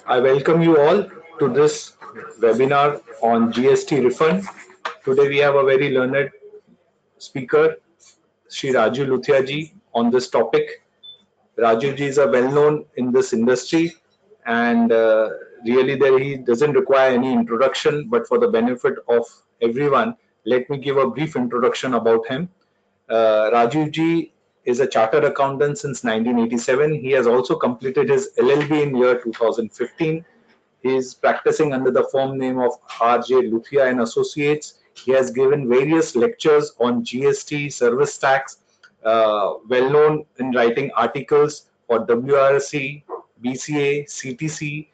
I welcome you all to this webinar on GST refund. Today we have a very learned speaker, Shri Rajiv Luthia ji, on this topic. Rajiv ji is a well-known in this industry, and really there he doesn't require any introduction, but for the benefit of everyone, let me give a brief introduction about him. Rajiv ji is a chartered accountant since 1987. He has also completed his LLB in year 2015. He is practicing under the firm name of R.J. Luthia and Associates. He has given various lectures on GST, service tax, well known in writing articles for WRC, BCA, CTC,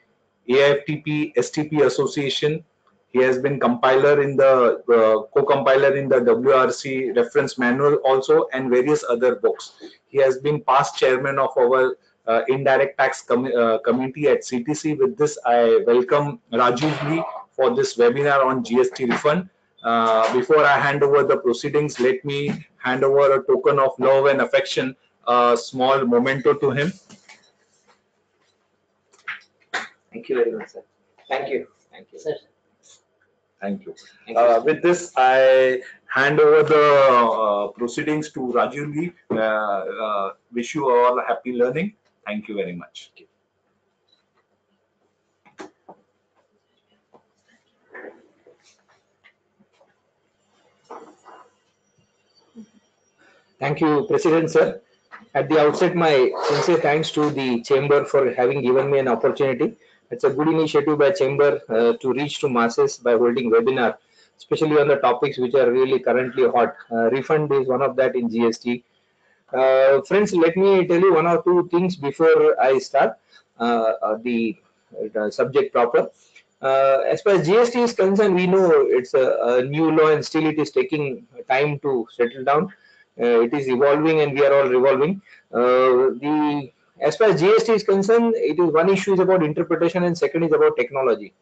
AIFTP, STP Association. He has been compiler in the co-compiler in the WRC reference manual also, and various other books. He has been past chairman of our indirect tax committee at CTC. With this, I welcome Rajiv Ji for this webinar on GST refund. Before I hand over the proceedings, let me hand over a token of love and affection, a small memento to him. Thank you very much, sir. Thank you. Thank you. Sir. Thank you. With this, I hand over the proceedings to Rajiv Ji. Wish you all happy learning. Thank you very much. Thank you, President, sir. At the outset, my sincere thanks to the Chamber for having given me an opportunity. It's a good initiative by Chamber to reach to masses by holding webinar, especially on the topics which are really currently hot. Refund is one of that in GST. Friends, let me tell you one or two things before I start the subject proper. As far as GST is concerned, we know it's a new law and still it is taking time to settle down. It is evolving and we are all revolving. As far as GST is concerned, it is one issue is about interpretation and second is about technology.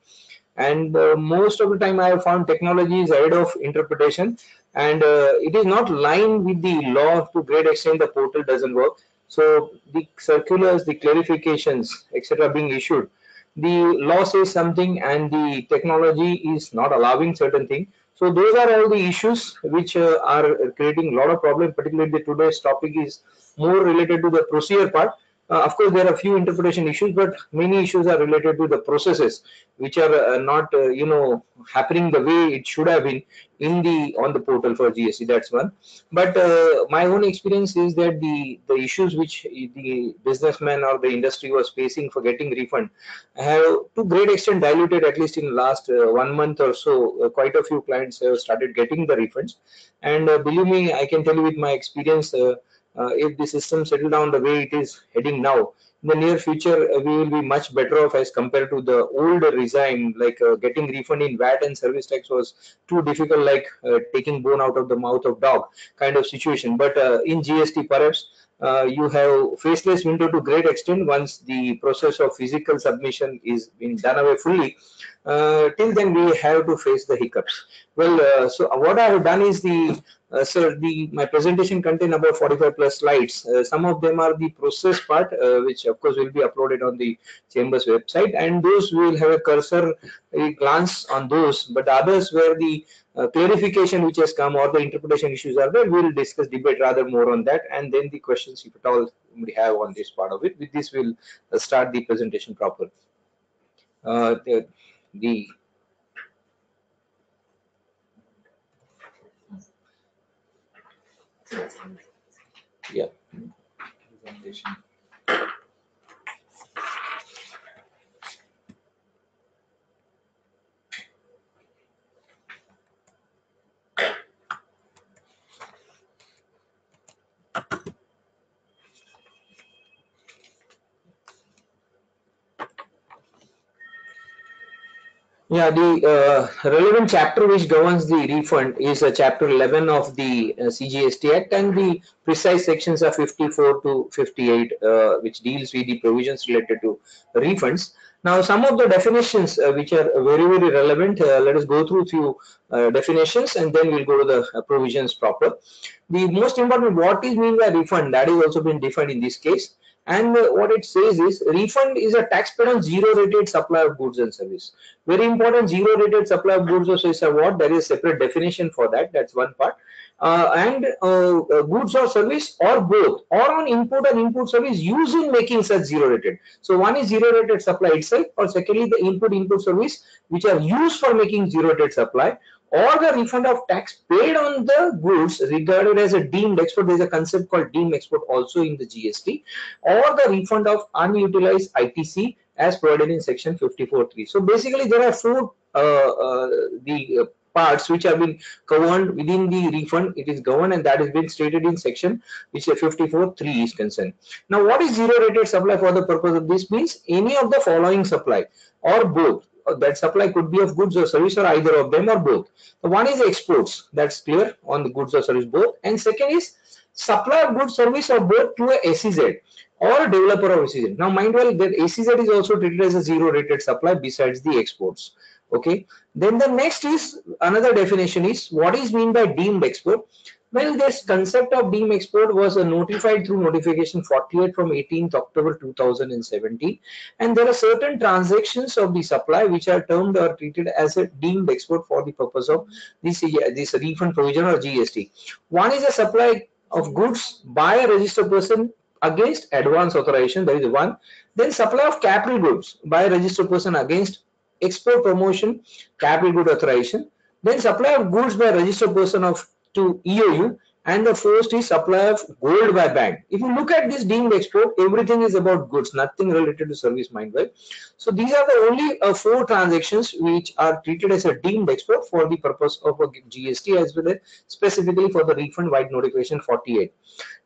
And most of the time I have found technology is ahead of interpretation, and it is not lined with the law to great extent. The portal doesn't work. So the circulars, the clarifications, etc. being issued, the law says something and the technology is not allowing certain things. So those are all the issues which are creating a lot of problem. Particularly today's topic is more related to the procedure part. Of course, there are a few interpretation issues, but many issues are related to the processes which are not, happening the way it should have been on the portal for GST. That's one. But my own experience is that the issues which the businessman or the industry was facing for getting refund have to great extent diluted. At least in last 1 month or so, quite a few clients have started getting the refunds. And believe me, I can tell you with my experience. If the system settle down the way it is heading now, in the near future we will be much better off as compared to the old regime. Like getting refund in VAT and service tax was too difficult, like taking bone out of the mouth of dog kind of situation. But in GST, perhaps you have faceless window to great extent once the process of physical submission is being done away fully. Till then we have to face the hiccups. Well, so what I have done is sir, my presentation contain about 45 plus slides. Some of them are the process part, which of course will be uploaded on the Chamber's website, and those will have a cursory glance on those. But others where the clarification which has come or the interpretation issues are there, we will discuss, debate rather more on that, and then the questions if at all we have on this part of it. With this, we'll start the presentation proper. Yeah. Presentation. Yeah, the relevant chapter which governs the refund is chapter 11 of the CGST Act, and the precise sections are 54 to 58, which deals with the provisions related to refunds. Now, some of the definitions which are very, very relevant, let us go through few definitions, and then we'll go to the provisions proper. The most important, what is mean by refund, that is also been defined in this case. And what it says is refund is a tax paid on zero rated supply of goods and service. Very important, zero rated supply of goods or service are what? There is a separate definition for that. That's one part. And goods or service or both, or on input and input service used in making such zero rated. So one is zero rated supply itself, or secondly the input service which are used for making zero rated supply, or the refund of tax paid on the goods regarded as a deemed export. There is a concept called deemed export also in the GST, or the refund of unutilized ITC as provided in section 54.3. So basically there are four parts which have been governed within the refund. It is governed, and that has been stated in section which 54.3 is concerned. Now what is zero rated supply? For the purpose of this means any of the following supply or both. That supply could be of goods or service, or either of them or both. So one is exports, that's clear, on the goods or service both, and second is supply of goods, service or both to a SEZ or a developer of SEZ. Now mind well that SEZ is also treated as a zero rated supply besides the exports. Okay, then the next is another definition is what is mean by deemed export. Well, this concept of deemed export was notified through notification 48 from 18th October 2017, and there are certain transactions of the supply which are termed or treated as a deemed export for the purpose of this refund provision or GST. One is a supply of goods by a registered person against advance authorization, that is one. Then supply of capital goods by a registered person against export promotion capital good authorization. Then supply of goods by a registered person of to EOU, and the first is supply of gold by bank. If you look at this deemed export, everything is about goods, nothing related to service, mind well. So these are the only four transactions which are treated as a deemed export for the purpose of a GST, as well as specifically for the refund wide notification 48.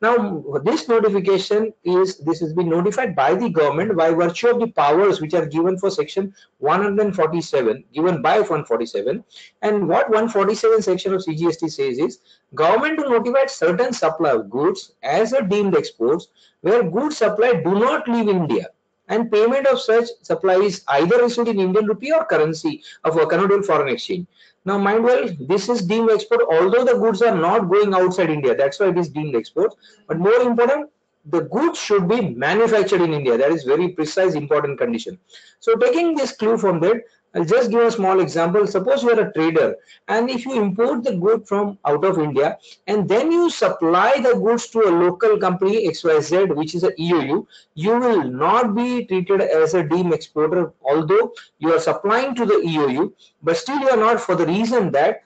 Now this notification this has been notified by the government by virtue of the powers which are given for section 147, given by 147. And what 147 section of CGST says is government to notify certain supply of goods as a deemed exports where goods supply do not leave India, and payment of such supply is either received in Indian rupee or currency of a Canadian foreign exchange. Now mind well, this is deemed export although the goods are not going outside India, that's why it is deemed export. But more important, the goods should be manufactured in India. That is very precise, important condition. So taking this clue from that, I'll just give a small example. Suppose you are a trader, and if you import the good from out of India and then you supply the goods to a local company XYZ, which is a EOU, you will not be treated as a deemed exporter although you are supplying to the EOU, but still you are not, for the reason that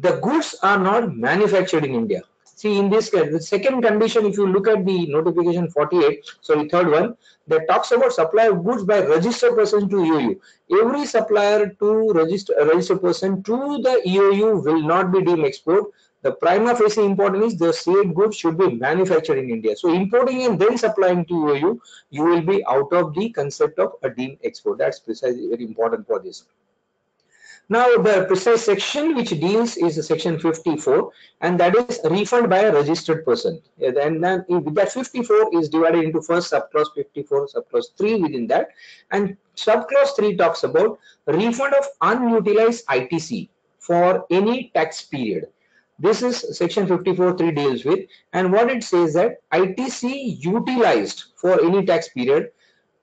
the goods are not manufactured in India. See, in this case, the second condition, if you look at the notification 48, sorry, third one, that talks about supply of goods by registered person to EOU. Every supplier to registered person to the EOU will not be deemed export. The prima facie important is the said goods should be manufactured in India. So importing and then supplying to EOU, you will be out of the concept of a deemed export. That's precisely very important for this. Now the precise section which deals is section 54, and that is refund by a registered person. And then with that 54 is divided into first subclause 54, subclause 3 within that, and subclause 3 talks about refund of unutilized ITC for any tax period. This is section 54.3 deals with, and what it says that ITC utilized for any tax period,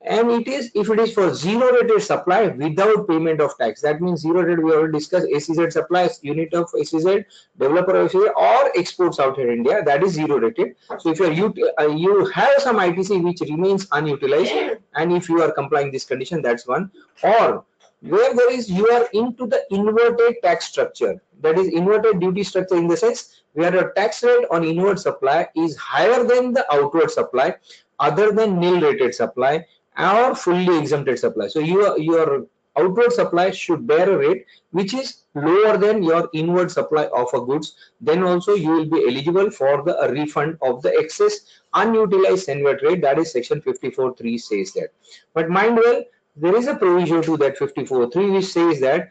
and it is if it is for zero rated supply without payment of tax. That means zero rated, we already discussed SEZ supplies, unit of SEZ, developer of SEZ, or exports outside India, that is zero rated. So if you have some ITC which remains unutilized, and if you are complying this condition, that's one. Or where there is, you are into the inverted tax structure, that is inverted duty structure, in the sense where a tax rate on inward supply is higher than the outward supply, other than nil rated supply or fully exempted supply. So your outward supply should bear a rate which is lower than your inward supply of a goods. Then also you will be eligible for the refund of the excess unutilized NVAT rate. That is section 54.3 says that. But mind well, there is a provision to that 54.3 which says that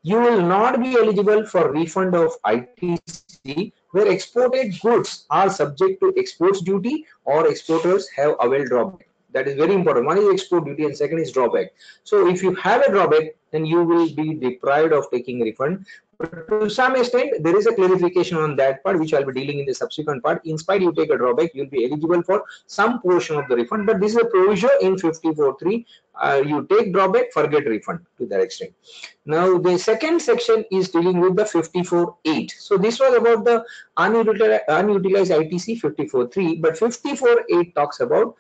you will not be eligible for refund of ITC where exported goods are subject to exports duty or exporters have availed drawback. That is very important. One is export duty and second is drawback. So if you have a drawback, then you will be deprived of taking refund. But to some extent, there is a clarification on that part, which I'll be dealing in the subsequent part. In spite you take a drawback, you'll be eligible for some portion of the refund. But this is a provision in 54.3. You take drawback, forget refund to that extent. Now the second section is dealing with the 54.8. So this was about the unutilized ITC 54.3, but 54.8 talks about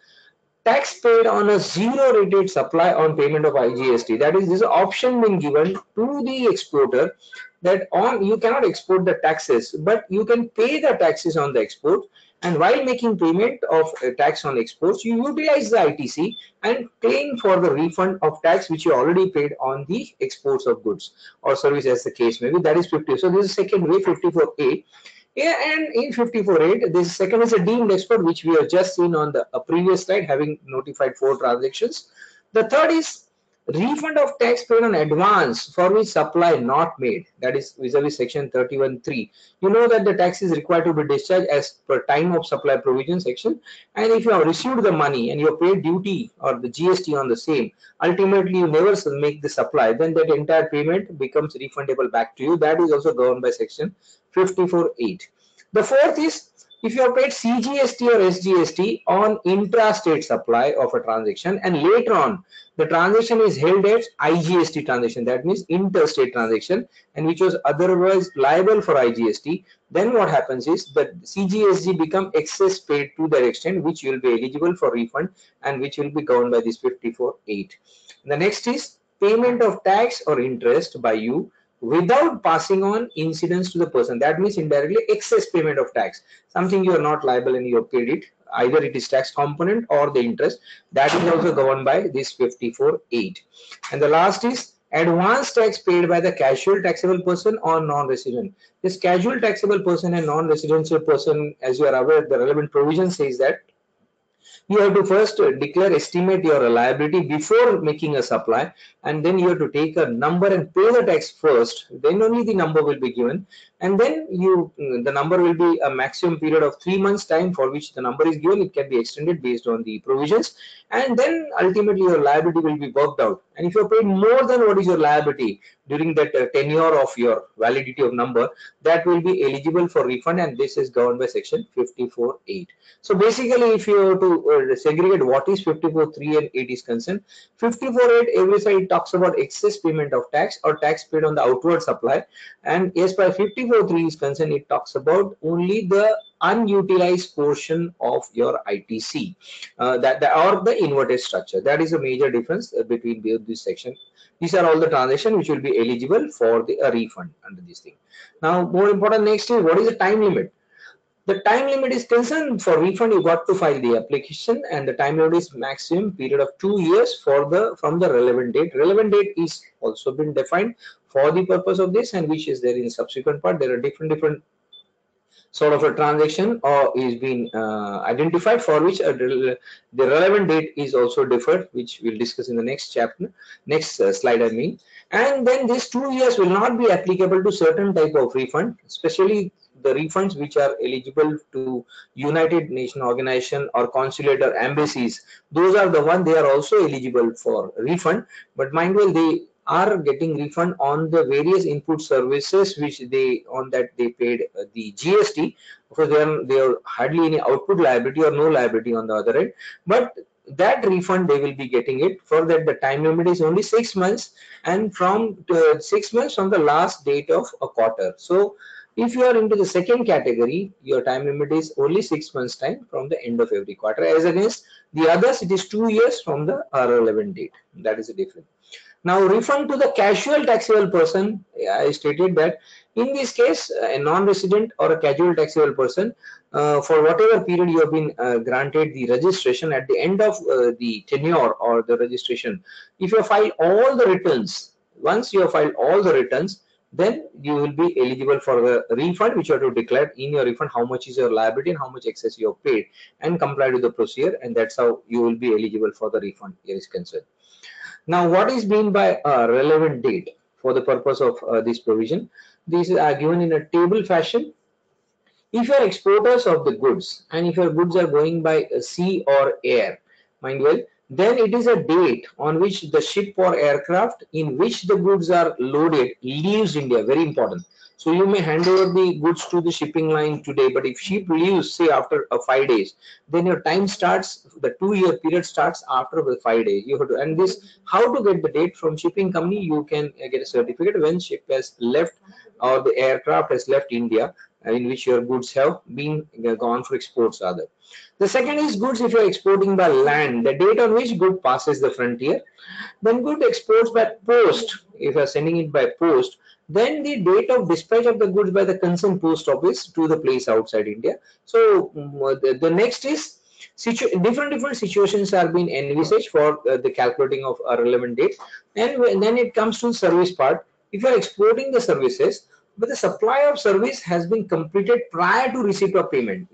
tax paid on a zero rated supply on payment of IGST. That is, this option being given to the exporter that on you cannot export the taxes, but you can pay the taxes on the export. And while making payment of tax on exports, you utilize the ITC and claim for the refund of tax which you already paid on the exports of goods or service, as the case may be. That is 50. So this is second way, 54A. Yeah, and in 54.8, this second is a deemed export, which we have just seen on the previous slide, having notified 4 transactions. The third is refund of tax paid on advance for which supply not made. That is vis-a-vis section 31.3. You know that the tax is required to be discharged as per time of supply provision section. And if you have received the money and you have paid duty or the GST on the same, ultimately you never make the supply, then that entire payment becomes refundable back to you. That is also governed by section 54.8. The fourth is if you have paid CGST or SGST on intra-state supply of a transaction and later on the transaction is held as IGST transaction, that means interstate transaction, and which was otherwise liable for IGST, then what happens is that CGST become excess paid to that extent, which you will be eligible for refund and which will be governed by this 54.8. The next is payment of tax or interest by you without passing on incidents to the person. That means indirectly excess payment of tax, something you are not liable and you have paid it, either it is tax component or the interest. That is also governed by this 54.8. And the last is advance tax paid by the casual taxable person or non-resident. This casual taxable person and non-residential person, as you are aware, the relevant provision says that you have to first declare, estimate your liability before making a supply, and then you have to take a number and pay the tax first. Then only the number will be given, and then the number will be a maximum period of 3 months time for which the number is given. It can be extended based on the provisions, and then ultimately your liability will be worked out. And if you have paid more than what is your liability during that tenure of your validity of number, that will be eligible for refund, and this is governed by section 54.8. So basically, if you have to segregate what is 54.3 and 8 is concerned, 54.8 every side talks about excess payment of tax or tax paid on the outward supply, and as per 54.3 is concerned, it talks about only the unutilized portion of your ITC, or the inverted structure. That is a major difference between this section. These are all the transactions which will be eligible for the refund under this thing. Now, more important next is what is the time limit. The time limit is concerned for refund. You got to file the application, and the time limit is maximum period of 2 years from the relevant date. Relevant date is also been defined for the purpose of this, and which is there in subsequent part. There are different sort of a transaction or is being identified for which the relevant date is also deferred, which we'll discuss in the next chapter, next slide I mean. And then these 2 years will not be applicable to certain type of refund, especially the refunds which are eligible to United Nations organization or consulate or embassies. Those are the one they are also eligible for refund, but mind well, they are getting refund on the various input services which they paid the GST, because they are hardly any output liability or no liability on the other end, but that refund they will be getting it. For that the time limit is only 6 months, and from 6 months from the last date of a quarter. So if you are into the second category, your time limit is only 6 months time from the end of every quarter, as against the others it is 2 years from the relevant date. That is the difference. Now, refund to the casual taxable person, I stated that in this case, a non-resident or a casual taxable person, for whatever period you have been granted the registration, at the end of the tenure or the registration, if you file all the returns, once you have filed all the returns, then you will be eligible for the refund, which you have to declare in your refund how much is your liability and how much excess you have paid, and comply with the procedure, and that's how you will be eligible for the refund here is concerned. Now, what is meant by a relevant date for the purpose of this provision? These are given in a table fashion. If you are exporters of the goods and if your goods are going by sea or air, mind well. Then it is a date on which the ship or aircraft in which the goods are loaded leaves India. Very important. So you may hand over the goods to the shipping line today, but if ship leaves, say after 5 days, then your time starts, the 2 year period starts after the 5 days. You have to, and this, how to get the date from shipping company, you can get a certificate when ship has left or the aircraft has left India, in which your goods have been gone for exports rather. The second is goods if you are exporting by land, the date on which good passes the frontier. Then good exports by post, if you are sending it by post, then the date of dispatch of the goods by the concerned post office to the place outside India. So the next is different situations are being envisaged for the calculating of a relevant date. And then it comes to service part. If you are exporting the services, but the supply of service has been completed prior to receipt of payment.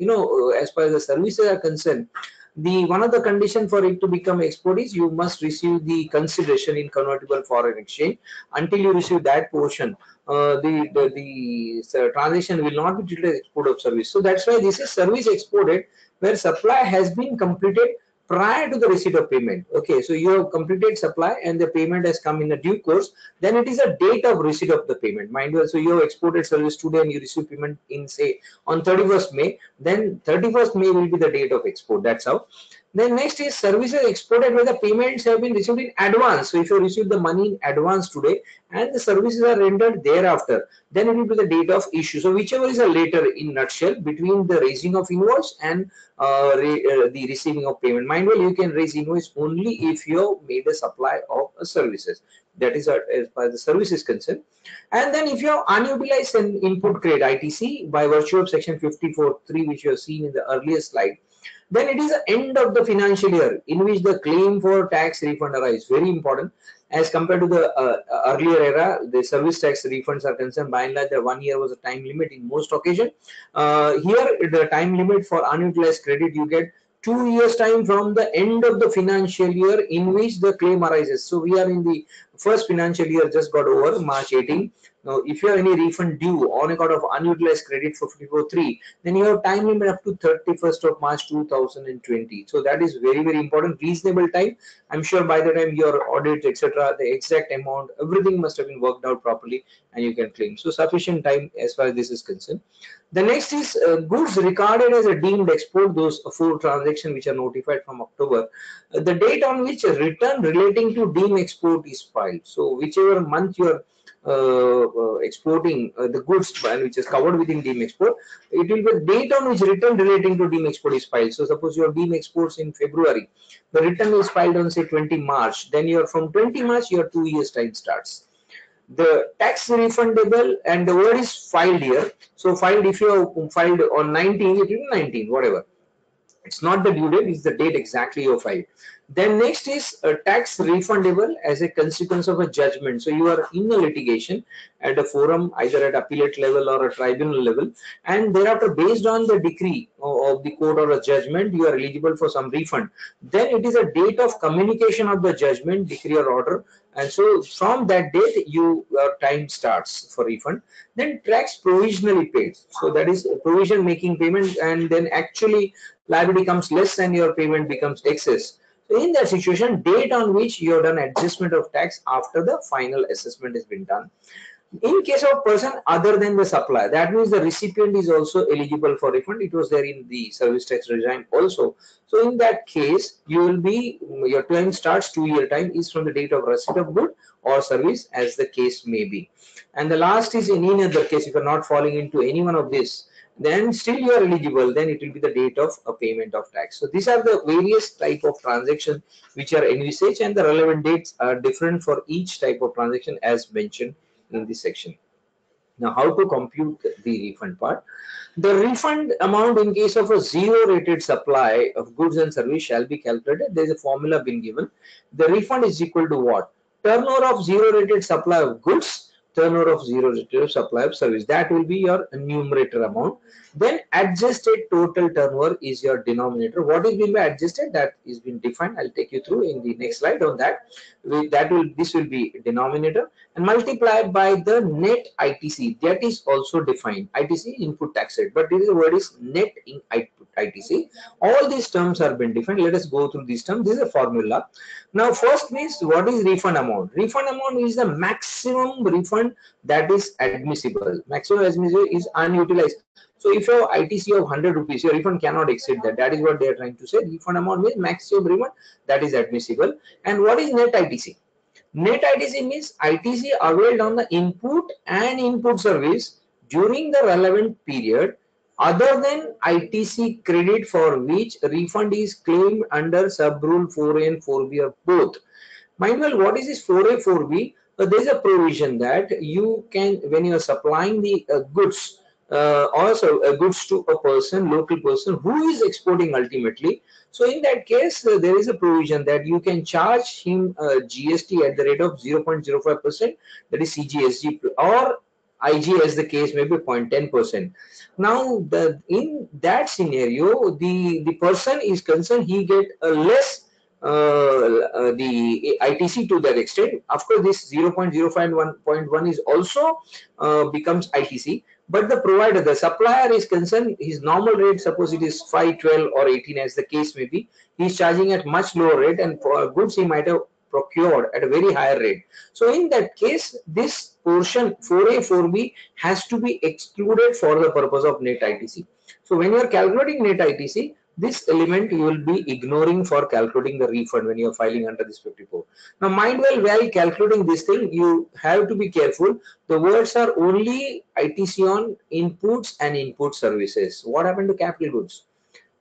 As far as the services are concerned, the one of the condition for it to become export is you must receive the consideration in convertible foreign exchange. Until you receive that portion, the transaction will not be treated as export of service. So that's why this is service exported where supply has been completed prior to the receipt of payment. Okay, so you have completed supply and the payment has come in a due course, then it is a date of receipt of the payment. Mind you, so you have exported service today and you receive payment in say on 31st May, then 31st May will be the date of export. That's how. Then next is services exported where the payments have been received in advance. So if you receive the money in advance today and the services are rendered thereafter, then it will be the date of issue. So whichever is a later in nutshell between the raising of invoice and the receiving of payment. Mind well, you can raise invoice only if you have made a supply of services. That is as far as the service is concerned. And then if you have unutilized an input credit ITC by virtue of section 54(3), which you have seen in the earlier slide, then it is the end of the financial year in which the claim for tax refund arises. Very important. As compared to the earlier era, the service tax refunds are concerned, by and large, the 1 year was a time limit in most occasions. Here, the time limit for unutilized credit, you get 2 years time from the end of the financial year in which the claim arises. So we are in the first financial year just got over, March 18. Now, if you have any refund due on account of unutilized credit for 54(3), then you have time limit up to 31st of March 2020. So that is very, very important. Reasonable time. I'm sure by the time your audit, etc., the exact amount, everything must have been worked out properly and you can claim. So sufficient time as far as this is concerned. The next is goods regarded as a deemed export, those 4 transactions which are notified from October. The date on which a return relating to deemed export is filed. So whichever month you are exporting the goods which is covered within deemed export, it will be the date on which return relating to deemed export is filed. So suppose your deemed exports in February, the return is filed on say 20 March, then you are from 20 March your 2 years time starts. The tax refundable, and the word is filed here. So filed, if you have filed on 19, it will be 19, whatever. It's not the due date, it's the date exactly you filed. Then next is a tax refundable as a consequence of a judgment. So you are in a litigation at a forum, either at appellate level or a tribunal level, and thereafter based on the decree of the court or a judgment, you are eligible for some refund. Then it is a date of communication of the judgment, decree or order, and so from that date your time starts for refund. Then tax provisionally paid, so that is provision making payment, and then actually liability comes less and your payment becomes excess. So in that situation, date on which you have done adjustment of tax after the final assessment has been done. In case of person other than the supplier, that means the recipient is also eligible for refund. It was there in the service tax regime also. So in that case, you will be, your time starts 2 year time is from the date of receipt of good or service as the case may be. And the last is in any other case, if you are not falling into any one of this, then still you are eligible, then it will be the date of a payment of tax. So these are the various type of transactions which are envisaged, and the relevant dates are different for each type of transaction as mentioned in this section. Now, how to compute the refund part? The refund amount in case of a zero rated supply of goods and service shall be calculated. There is a formula been given. The refund is equal to what? Turnover of zero rated supply of goods, turnover of zero rated supply of service. That will be your numerator amount. Then adjusted total turnover is your denominator. What is meant by adjusted? That is been defined. I'll take you through in the next slide on that. This will be denominator, and multiplied by the net ITC. That is also defined. ITC, input tax rate, but this word is net in ITC. All these terms are been defined. Let us go through these terms. This is a formula. Now first means what is refund amount? Refund amount is the maximum refund that is admissible. Maximum admissible is unutilized. So if you have ITC of 100 rupees, your refund cannot exceed that. That is what they are trying to say. Refund amount means maximum refund that is admissible. And what is net ITC? Net ITC means ITC availed on the input and input service during the relevant period other than ITC credit for which refund is claimed under sub rule 4A and 4B or both. Mind well, what is this 4A 4B? There is a provision that you can, when you are supplying the goods, also goods to a person, local person who is exporting ultimately. So in that case, there is a provision that you can charge him GST at the rate of 0.05%, that is CGST, or IG as the case may be 0.10%. Now, in that scenario, the person is concerned, he get a less the ITC to that extent. Of course, this 0.05 and 1.1 is also becomes ITC, but the provider, the supplier is concerned, his normal rate, suppose it is 5, 12 or 18 as the case may be, he is charging at much lower rate, and for goods he might have procured at a very higher rate. So in that case, this portion 4A 4B has to be excluded for the purpose of net ITC. So when you are calculating net ITC, this element you will be ignoring for calculating the refund when you are filing under this 54. Now mind well, while calculating this thing, you have to be careful. The words are only ITC on inputs and input services. What happened to capital goods?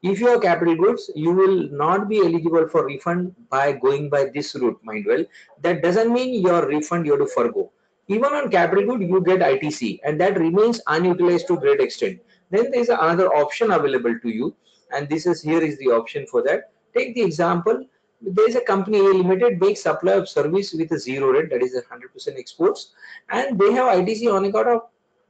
If you have capital goods, you will not be eligible for refund by going by this route, mind well. That doesn't mean your refund you have to forgo. Even on capital good, you get ITC, and that remains unutilized to great extent. Then there is another option available to you, and this is here is the option for that. Take the example. There is a company A Limited makes supply of service with a zero rate, that is 100% exports, and they have ITC on account of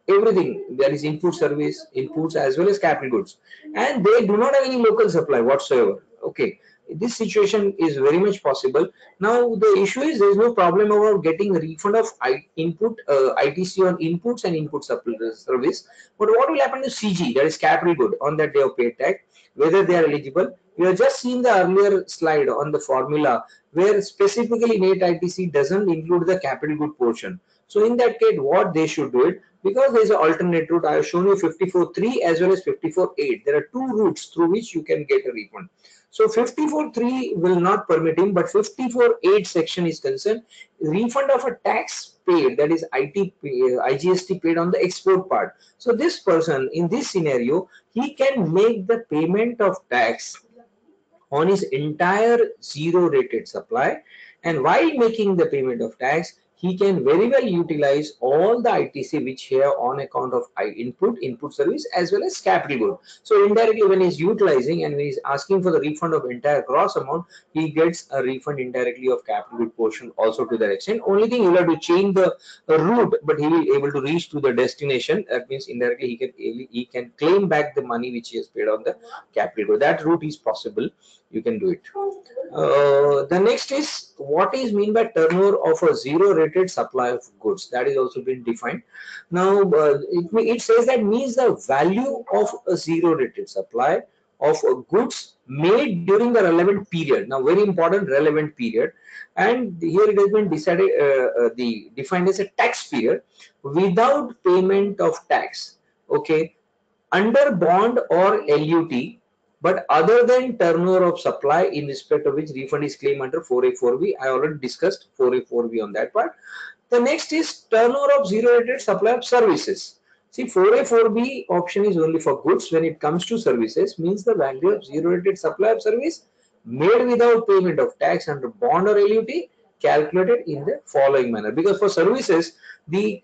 everything. There is input service, inputs as well as capital goods, and they do not have any local supply whatsoever. Okay, this situation is very much possible. Now the issue is there is no problem about getting a refund of ITC on inputs and input service. But what will happen to CG, that is capital good, on that day of paid tax, whether they are eligible? We have just seen the earlier slide on the formula where specifically net ITC doesn't include the capital good portion. So in that case, what they should do it, because there is an alternate route. I have shown you 54.3 as well as 54.8. There are two routes through which you can get a refund. So 54.3 will not permit him, but 54.8 section is concerned refund of a tax paid, that is IGST paid on the export part. So this person in this scenario, he can make the payment of tax on his entire zero rated supply, and while making the payment of tax, he can very well utilize all the ITC which here on account of input service as well as capital good. So indirectly when he is utilizing and when he is asking for the refund of entire gross amount, he gets a refund indirectly of capital good portion also to that extent. Only thing, you will have to change the route, but he will be able to reach to the destination. That means indirectly he can claim back the money which he has paid on the capital good. That route is possible. You can do it. The next is what is mean by turnover of a zero rated supply of goods. That is also been defined. Now it says that means the value of a zero rated supply of goods made during the relevant period. Now very important, relevant period, and here it has been decided defined as a tax period without payment of tax. Okay, under bond or LUT, but other than turnover of supply in respect of which refund is claimed under 4A 4B. I already discussed 4A 4B on that part. The next is turnover of zero rated supply of services. See, 4A 4B option is only for goods. When it comes to services, means the value of zero rated supply of service made without payment of tax under bond or LUT calculated in the following manner. Because for services, the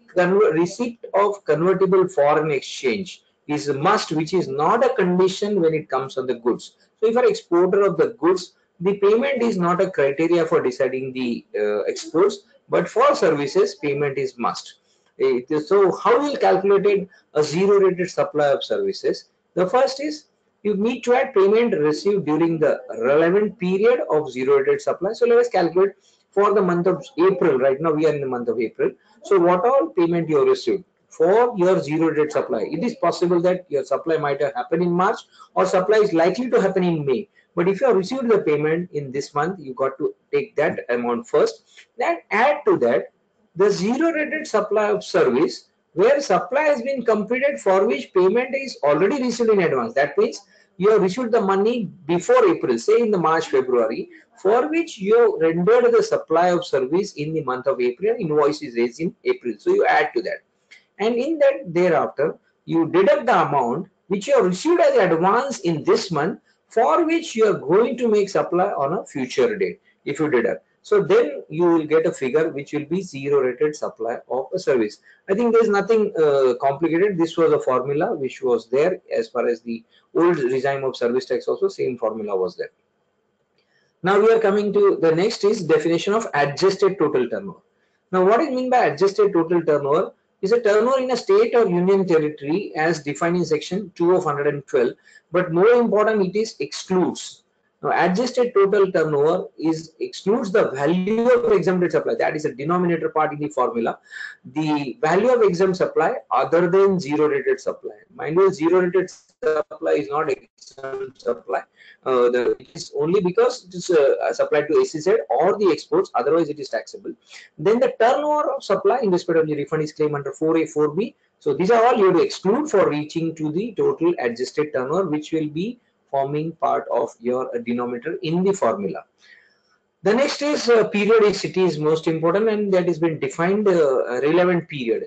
receipt of convertible foreign exchange is a must, which is not a condition when it comes on the goods. So if you are exporter of the goods, the payment is not a criteria for deciding the exports, but for services, payment is must. So how will calculate a zero rated supply of services? The first is you need to add payment received during the relevant period of zero rated supply. So let us calculate for the month of April. Right now we are in the month of April. So what all payment you received for your zero rated supply? It is possible that your supply might have happened in March, or supply is likely to happen in May. But if you have received the payment in this month, you got to take that amount first. Then add to that the zero rated supply of service where supply has been completed, for which payment is already received in advance. That means you have received the money before April, say in the March, February, for which you rendered the supply of service in the month of April, invoice is raised in April. So you add to that. And in that thereafter, you deduct the amount which you have received as advance in this month, for which you are going to make supply on a future date if you deduct. So then you will get a figure which will be zero rated supply of a service. I think there is nothing complicated. This was a formula which was there as far as the old regime of service tax, also same formula was there. Now we are coming to the next is definition of adjusted total turnover. Now what is mean by adjusted total turnover? Is a turnover in a state or union territory as defined in section 2 of 112, but more important, it is excludes. Now adjusted total turnover is excludes the value of exempted supply, that is a denominator part in the formula, the value of exempt supply other than zero rated supply. Mind you, zero rated supply is not exempt supply. It is only because it is supplied to SEZ or the exports, otherwise it is taxable. Then the turnover of supply in respect of the refund is claimed under 4A, 4B. So these are all you have to exclude for reaching to the total adjusted turnover, which will be forming part of your denominator in the formula. The next is periodicity is most important, and that has been defined relevant period.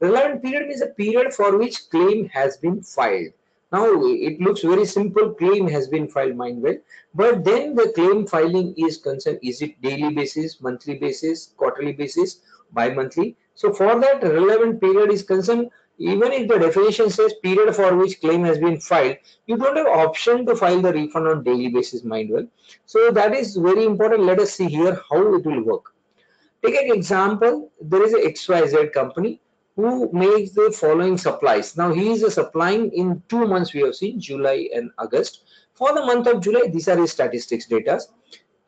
Relevant period means a period for which claim has been filed. Now it looks very simple, claim has been filed, mind well, but then the claim filing is concerned, is it daily basis, monthly basis, quarterly basis, bi-monthly? So for that relevant period is concerned, even if the definition says period for which claim has been filed, you don't have option to file the refund on daily basis, mind well. So that is very important. Let us see here how it will work. Take an example. There is a XYZ company who makes the following supplies. Now he is supplying in 2 months, we have seen July and August. For the month of July, these are his statistics data.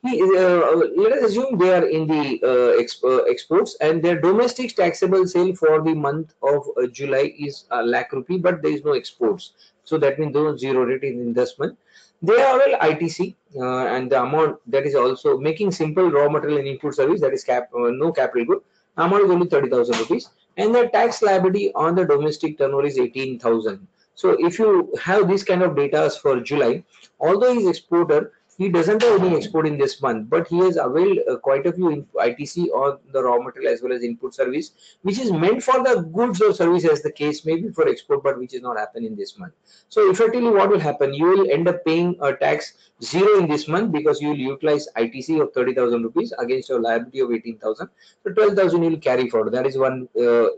Let us assume they are in the exports, and their domestic taxable sale for the month of July is a lakh rupee, but there is no exports. So that means those zero rate in this month. They are well ITC, and the amount that is also making simple raw material and input service, that is no capital good. Amount is only 30,000 rupees, and the tax liability on the domestic turnover is 18,000. So if you have this kind of data for July, although he is exporter, he doesn't have any export in this month, but he has availed quite a few ITC on the raw material as well as input service, which is meant for the goods or service as the case may be for export, but which is not happening in this month. So effectively what will happen, you will end up paying a tax zero in this month because you will utilize ITC of 30,000 rupees against your liability of 18,000. So 12,000 you will carry forward. That is one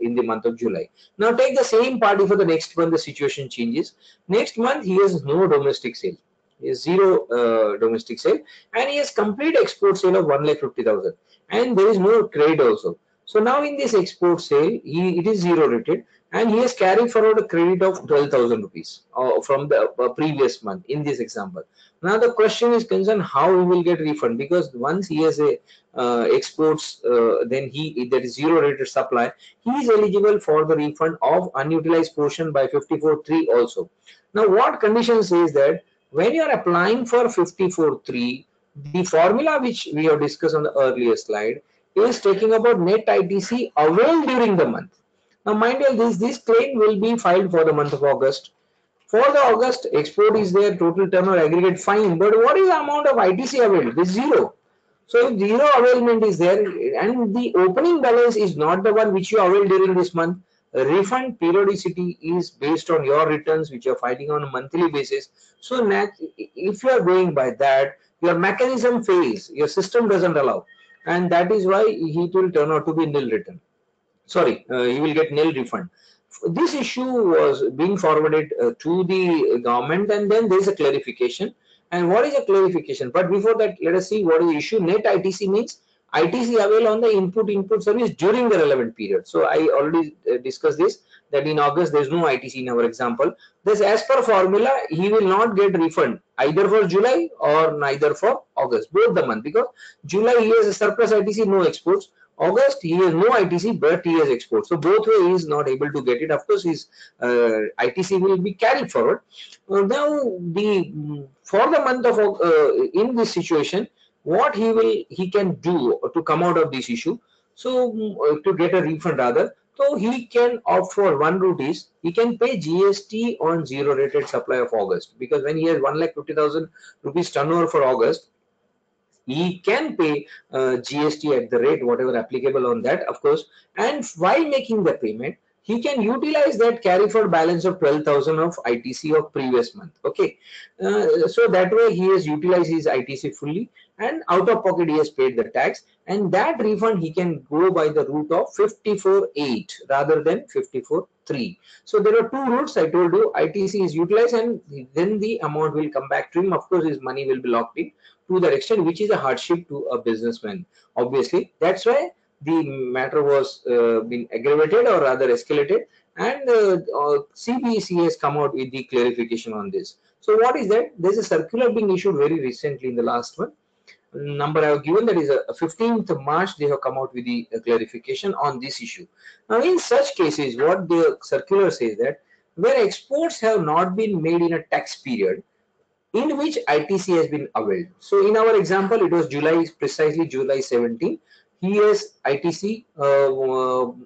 in the month of July. Now take the same party for the next month, the situation changes. Next month he has no domestic sale. Is zero domestic sale, and he has complete export sale of 1,50,000, and there is no trade also. So now in this export sale, it is zero rated, and he has carried forward a credit of 12,000 rupees from the previous month in this example. Now the question is concerned how he will get refund, because once he has a exports, then that is zero rated supply, he is eligible for the refund of unutilized portion by 54(3) also. Now what condition says that when you are applying for 54(3), the formula which we have discussed on the earlier slide is taking about net ITC availed during the month. Now mind you, this claim will be filed for the month of August. For the August, export is there, total turnover aggregate fine, but what is the amount of ITC availed? It is zero. So if zero availment is there and the opening balance is not the one which you availed during this month, refund periodicity is based on your returns which you are filing on a monthly basis. So if you are going by that, your mechanism fails, your system doesn't allow, and that is why it will turn out to be nil return. Sorry, you will get nil refund. This issue was being forwarded to the government, and then there is a clarification. And what is a clarification? But before that, let us see what is the issue. Net ITC means ITC avail on the input service during the relevant period. So I already discussed this, that in August there is no ITC in our example. Thus, as per formula, he will not get refund either for July or neither for August, both the month, because July he has a surplus ITC, no exports. August he has no ITC, but he has exports. So both way he is not able to get it. Of course, his ITC will be carried forward. Now the for the month of in this situation, what he can do to come out of this issue, so to get a refund rather, so he can opt for one route is he can pay GST on zero rated supply of August, because when he has 1,50,000 rupees turnover for August, he can pay GST at the rate whatever applicable on that, of course, and while making the payment he can utilize that carry forward balance of 12,000 of ITC of previous month. Okay, so that way he has utilized his ITC fully, and out of pocket he has paid the tax, and that refund he can go by the route of 54.8 rather than 54.3. So there are two routes I told you. ITC is utilized and then the amount will come back to him. Of course his money will be locked in to that extent, which is a hardship to a businessman. Obviously, that's why the matter was been aggravated or rather escalated, and CBC has come out with the clarification on this. So what is that? There's a circular being issued very recently in the last one. Number I have given, that is a 15th March, they have come out with the clarification on this issue. Now in such cases, what the circular says that where exports have not been made in a tax period, in which ITC has been availed. So in our example, it was July, precisely July 17. He has ITC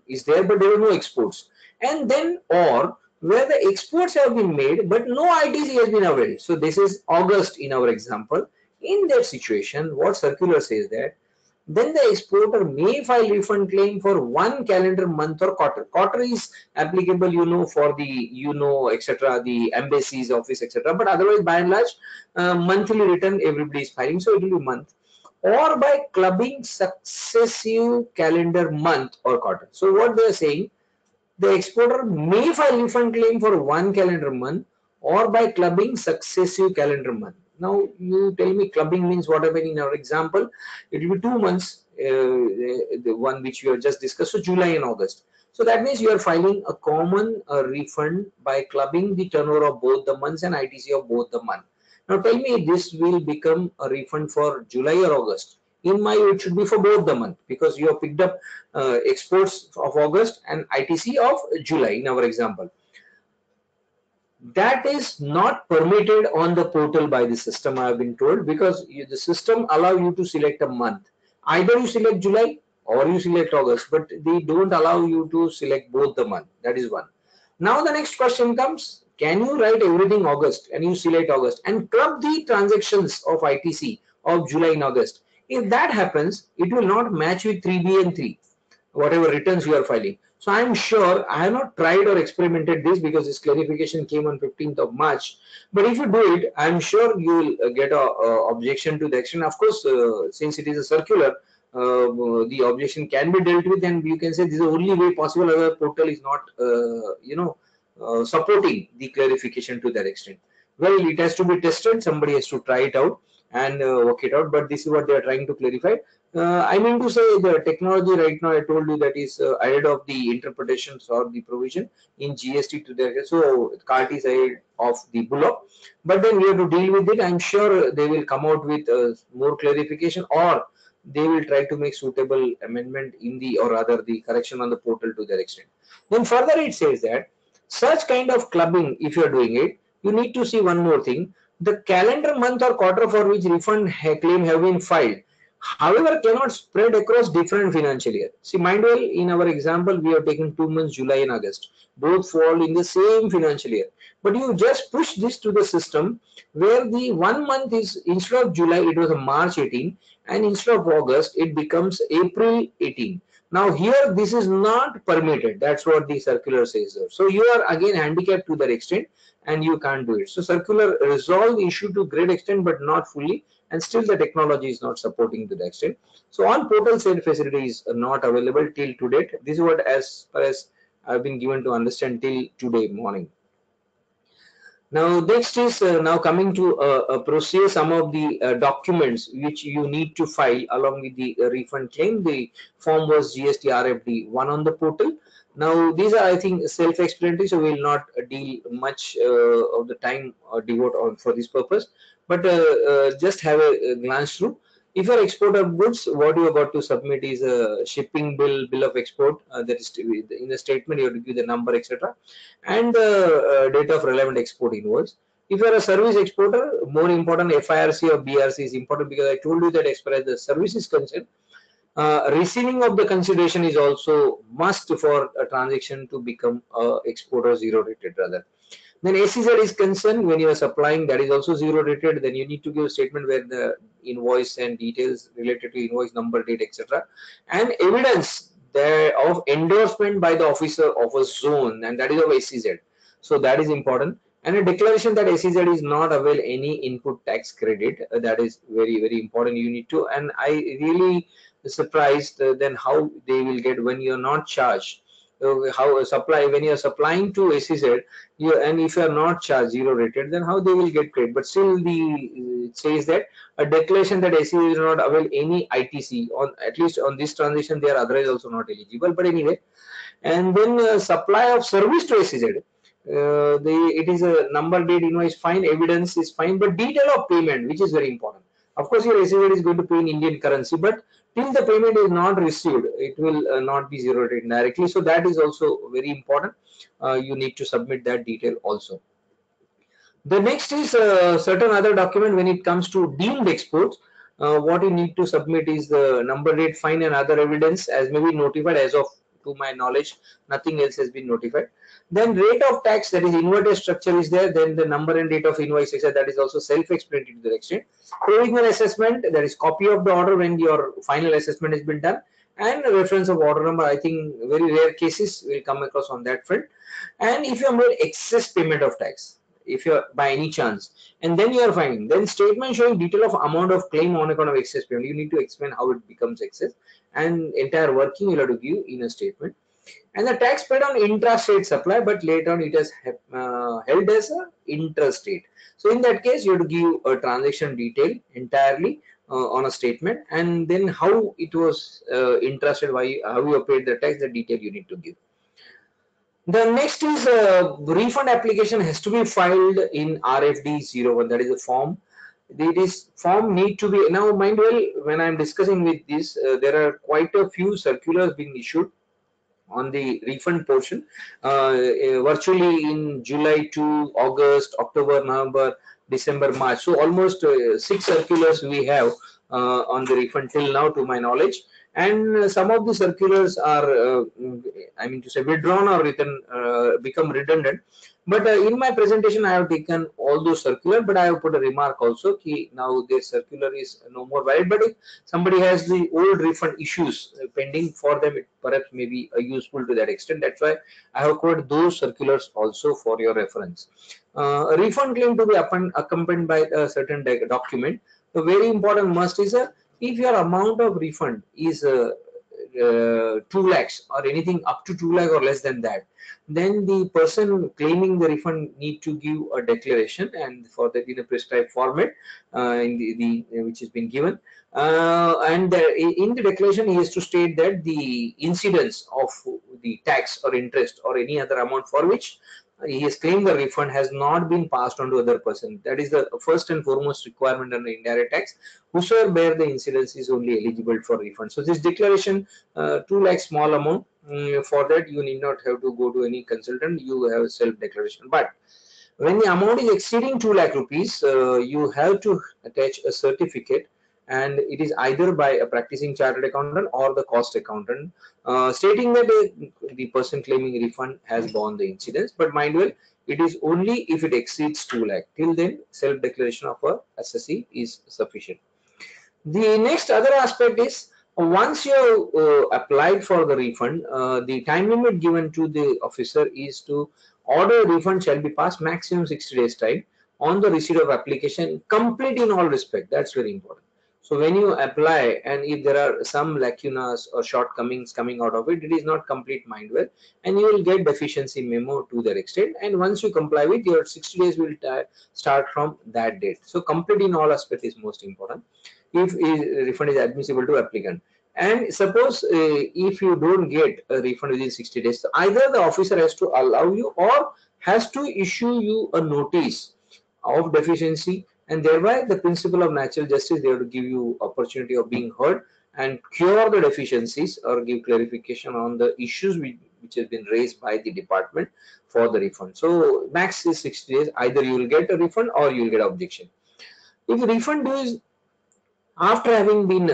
is there, but there were no exports. And then or where the exports have been made, but no ITC has been availed. So this is August in our example. In that situation, what circular says that then the exporter may file refund claim for one calendar month or quarter. Quarter is applicable, for the, etc., the embassy's office, etc. But otherwise, by and large, monthly return everybody is filing, so it will be month. Or by clubbing successive calendar month or quarter. So what they are saying, the exporter may file refund claim for one calendar month or by clubbing successive calendar month. Now you tell me clubbing means whatever in our example, it will be 2 months, the one which we have just discussed, so July and August. So that means you are filing a common refund by clubbing the turnover of both the months and ITC of both the month. Now tell me, this will become a refund for July or August? In my view, it should be for both the month, because you have picked up exports of August and ITC of July in our example. That is not permitted on the portal by the system, I have been told, because the system allow you to select a month. Either you select July or you select August, but they don't allow you to select both the month. That is one. Now the next question comes, can you write everything August and you select August and club the transactions of ITC of July and August? If that happens, it will not match with 3B and 3, whatever returns you are filing. So I am sure, I have not tried or experimented this because this clarification came on 15th of March. But if you do it, I am sure you will get a objection to the action. Of course, since it is a circular, the objection can be dealt with, and you can say this is the only way possible. Other portal is not, supporting the clarification to that extent. Well, it has to be tested. Somebody has to try it out and work it out. But this is what they are trying to clarify. I mean to say, the technology right now, I told you, that is ahead of the interpretations or the provision in GST to their, so cart is ahead of the bullock. But then we have to deal with it. I'm sure they will come out with more clarification, or they will try to make suitable amendment in the, or rather the correction on the portal to that extent. Then further it says that such kind of clubbing, if you are doing it, you need to see one more thing. The calendar month or quarter for which refund claim have been filed, however, cannot spread across different financial year. See, mind well, in our example, we have taken 2 months, July and August. Both fall in the same financial year. But you just push this to the system where the 1 month is, instead of July, it was a March 18, and instead of August, it becomes April 18. Now here, this is not permitted. That's what the circular says there. So you are again handicapped to that extent, and you can't do it. So circular resolve the issue to great extent, but not fully, and still the technology is not supporting to the extent. So on portal side facility is not available till to date. This is what as far as I've been given to understand till today morning. Now next is now coming to procedure, some of the documents which you need to file along with the refund claim. The form was GST RFD one on the portal. Now these are, I think, self-explanatory, so we will not deal much of the time devote on for this purpose, but just have a glance through. If you are export of goods, what you have got to submit is a shipping bill of export. That is in the statement you have to give the number, etc., and the date of relevant export invoice. If you are a service exporter, more important, FIRC or BRC is important, because I told you that as far as the service is concerned, receiving of the consideration is also must for a transaction to become export or zero rated rather. Then SEZ is concerned, when you are supplying, that is also zero rated. Then you need to give a statement where the invoice and details related to invoice number, date, etc., and evidence there of endorsement by the officer of a zone, and that is of SEZ. So that is important. And a declaration that SEZ is not avail any input tax credit. That is very important. You need to. And I really surprised then how they will get when you are not charged. How supply, when you are supplying to SEZ, and if you are not charged zero rated, then how they will get credit? But still, the says that a declaration that SEZ is not avail any ITC on, at least on this transaction, they are otherwise also not eligible. But anyway, and then supply of service to SEZ. It is a number, date, invoice fine, evidence is fine, but detail of payment, which is very important. Of course, your SEZ is going to pay in Indian currency, but till the payment is not received, it will not be zero rated directly. So that is also very important. You need to submit that detail also. The next is certain other document when it comes to deemed exports. What you need to submit is the number, date, fine, and other evidence as may be notified. As of to my knowledge, nothing else has been notified. Then rate of tax, that is inverted structure is there. Then the number and date of invoice, etc., that is also self-explanatory to the extent. Provisional assessment, that is copy of the order when your final assessment has been done, and reference of order number. I think very rare cases will come across on that front. And if you have made excess payment of tax, if you're by any chance, and then you are finding, then statement showing detail of amount of claim on account of excess payment, you need to explain how it becomes excess, and entire working you'll have to give in a statement. And the tax paid on intrastate supply, but later on it has held as a intrastate. So in that case, you have to give a transaction detail entirely on a statement, and then how it was intrastate, why, how you paid the tax, the detail you need to give. The next is refund application has to be filed in RFD 01. That is a form. This form need to be, now mind well, when I am discussing with this, there are quite a few circulars being issued on the refund portion, virtually in July to August, October, November, December, March. So almost 6 circulars we have on the refund till now, to my knowledge. And some of the circulars are, I mean to say, withdrawn or written, become redundant. But in my presentation, I have taken all those circular, but I have put a remark also ki now this circular is no more valid. But if somebody has the old refund issues pending for them, it perhaps may be useful to that extent. That's why I have quoted those circulars also for your reference. A refund claim to be accompanied by a certain document. The very important must is if your amount of refund is 2 lakhs or anything up to 2 lakh or less than that, then the person claiming the refund need to give a declaration, and for that in a prescribed format in the which has been given, and in the declaration he has to state that the incidence of the tax or interest or any other amount for which he has claimed the refund has not been passed on to other person. That is the first and foremost requirement under indirect tax. Whosoever bear the incidence is only eligible for refund. So this declaration, 2 lakh small amount, for that you need not have to go to any consultant, you have self declaration. But when the amount is exceeding 2 lakh rupees, you have to attach a certificate, and it is either by a practicing chartered accountant or the cost accountant, stating that the person claiming refund has borne the incidence. But mind well, it is only if it exceeds 2 lakh. Till then, self declaration of a assessee is sufficient. The next other aspect is, once you have applied for the refund, the time limit given to the officer is to order refund shall be passed maximum 60 days time on the receipt of application, complete in all respect. That's very important. So when you apply, and if there are some lacunas or shortcomings coming out of it, it is not complete mindware, and you will get deficiency memo to that extent. And once you comply with, your 60 days will start from that date. So complete in all aspects is most important if refund is admissible to applicant. And suppose if you don't get a refund within 60 days, so either the officer has to allow you or has to issue you a notice of deficiency, and thereby the principle of natural justice, they have to give you opportunity of being heard and cure the deficiencies or give clarification on the issues which has been raised by the department for the refund. So max is 60 days, either you will get a refund or you will get objection. If refund due is after having been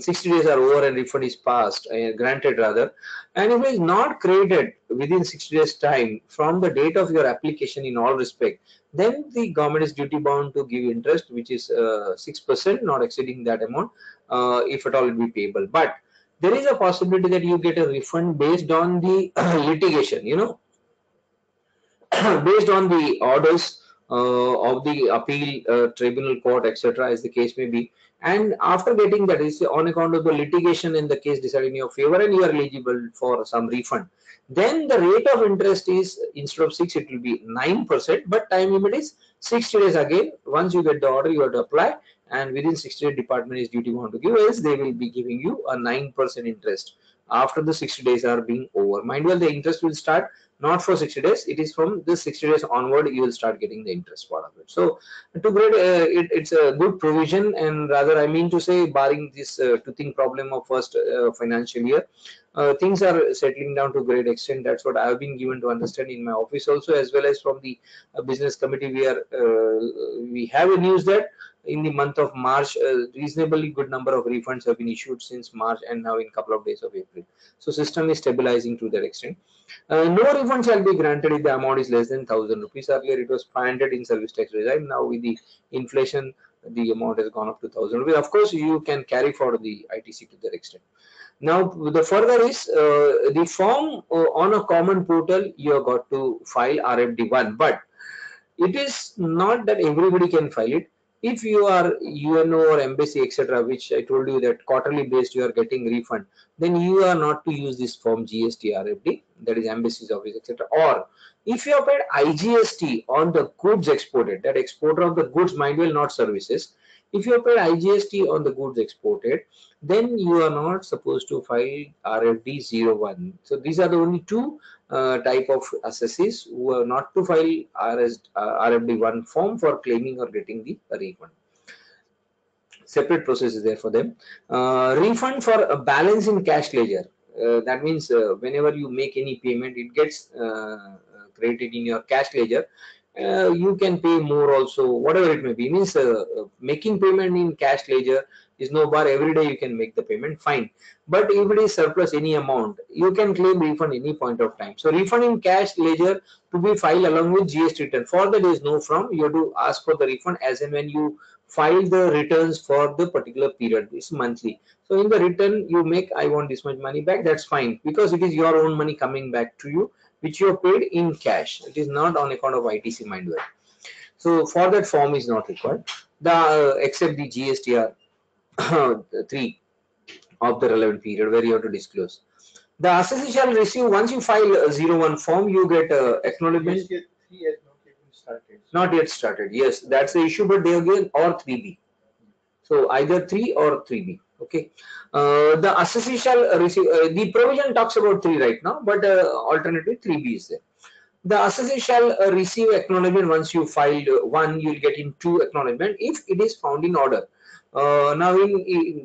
60 days are over and refund is passed, granted rather, and if it is not credited within 60 days time from the date of your application in all respect, then the government is duty bound to give interest, which is 6%, not exceeding that amount, if at all it be payable. But there is a possibility that you get a refund based on the litigation, based on the orders of the appeal tribunal court, etc., as the case may be. And after getting that is on account of the litigation in the case decided in your favor and you are eligible for some refund, then the rate of interest is instead of 6 it will be 9%, but time limit is 60 days. Again, once you get the order you have to apply, and within 60 days department is duty bound to give, else they will be giving you a 9% interest after the 60 days are being over. Mind well, the interest will start not for 60 days, it is from the 60 days onward you will start getting the interest part of it. So to grade, it's a good provision, and rather I mean to say, barring this toothing problem of first financial year, things are settling down to great extent. That's what I have been given to understand in my office also, as well as from the business committee. We have a news that in the month of March, reasonably good number of refunds have been issued since March, and now in couple of days of April. So system is stabilizing to that extent. No refund shall be granted if the amount is less than 1,000 rupees. Earlier it was 500 in service tax regime. Now with the inflation, the amount has gone up to 1,000 rupees. Of course, you can carry forward the ITC to that extent. Now the further is the form on a common portal you have got to file RFD1, but it is not that everybody can file it. If you are UNO or embassy, etc., which I told you that quarterly based you are getting refund, then you are not to use this form GST RFD, that is embassy's office, etc. Or if you have paid IGST on the goods exported, that exporter of the goods, mind well, not services. If you have paid IGST on the goods exported, then you are not supposed to file RFD 01. So these are the only two type of assessees who are not to file RFD1 form for claiming or getting the refund. Separate process is there for them. Refund for a balance in cash ledger. That means whenever you make any payment, it gets credited in your cash ledger. You can pay more also, whatever it may be. It means making payment in cash ledger is no bar. Every day you can make the payment, fine. But if it is surplus any amount, you can claim refund any point of time. So refund in cash ledger to be filed along with GST return. For that is no from. You have to ask for the refund as and when you file the returns for the particular period. It's monthly. So in the return you make, I want this much money back. That's fine, because it is your own money coming back to you, which you have paid in cash. It is not on account of ITC, mind well. So for that form is not required. The except the GSTR 3 of the relevant period where you have to disclose. The assessee shall receive, once you file a 01 form, you get acknowledgement. GST 3 has not even started. Not yet started. Yes, that's the issue, but they again or 3B. So either 3 or 3B. Okay. The assessee shall receive, the provision talks about 3 right now, but alternative 3B is there. The assessee shall receive acknowledgement once you filed 1, you will get in 2 acknowledgement if it is found in order. Now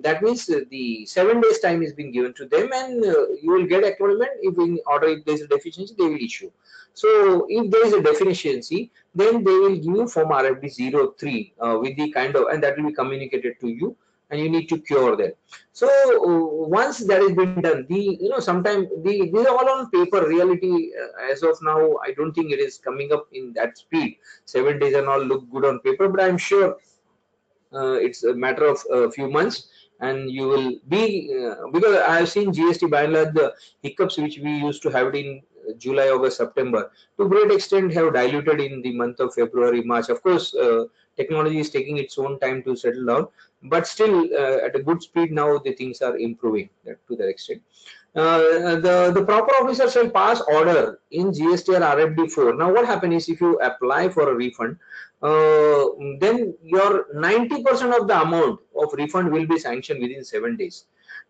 that means the 7 days time is being given to them, and you will get acknowledgement if in order, if there is a deficiency they will issue. So if there is a deficiency, then they will give you form RFD 03 with the kind of, and that will be communicated to you, and you need to cure that. So once that has been done, sometimes these are all on paper. Reality as of now, I don't think it is coming up in that speed. 7 days and all look good on paper, but I'm sure it's a matter of a few months, and you will be because I have seen GST by and large, the hiccups which we used to have it in July, August, September, to great extent have diluted in the month of February, March. Of course, technology is taking its own time to settle down, but still at a good speed now the things are improving to that extent. The proper officer shall pass order in GST or RFD4. Now what happens is if you apply for a refund, then your 90% of the amount of refund will be sanctioned within 7 days.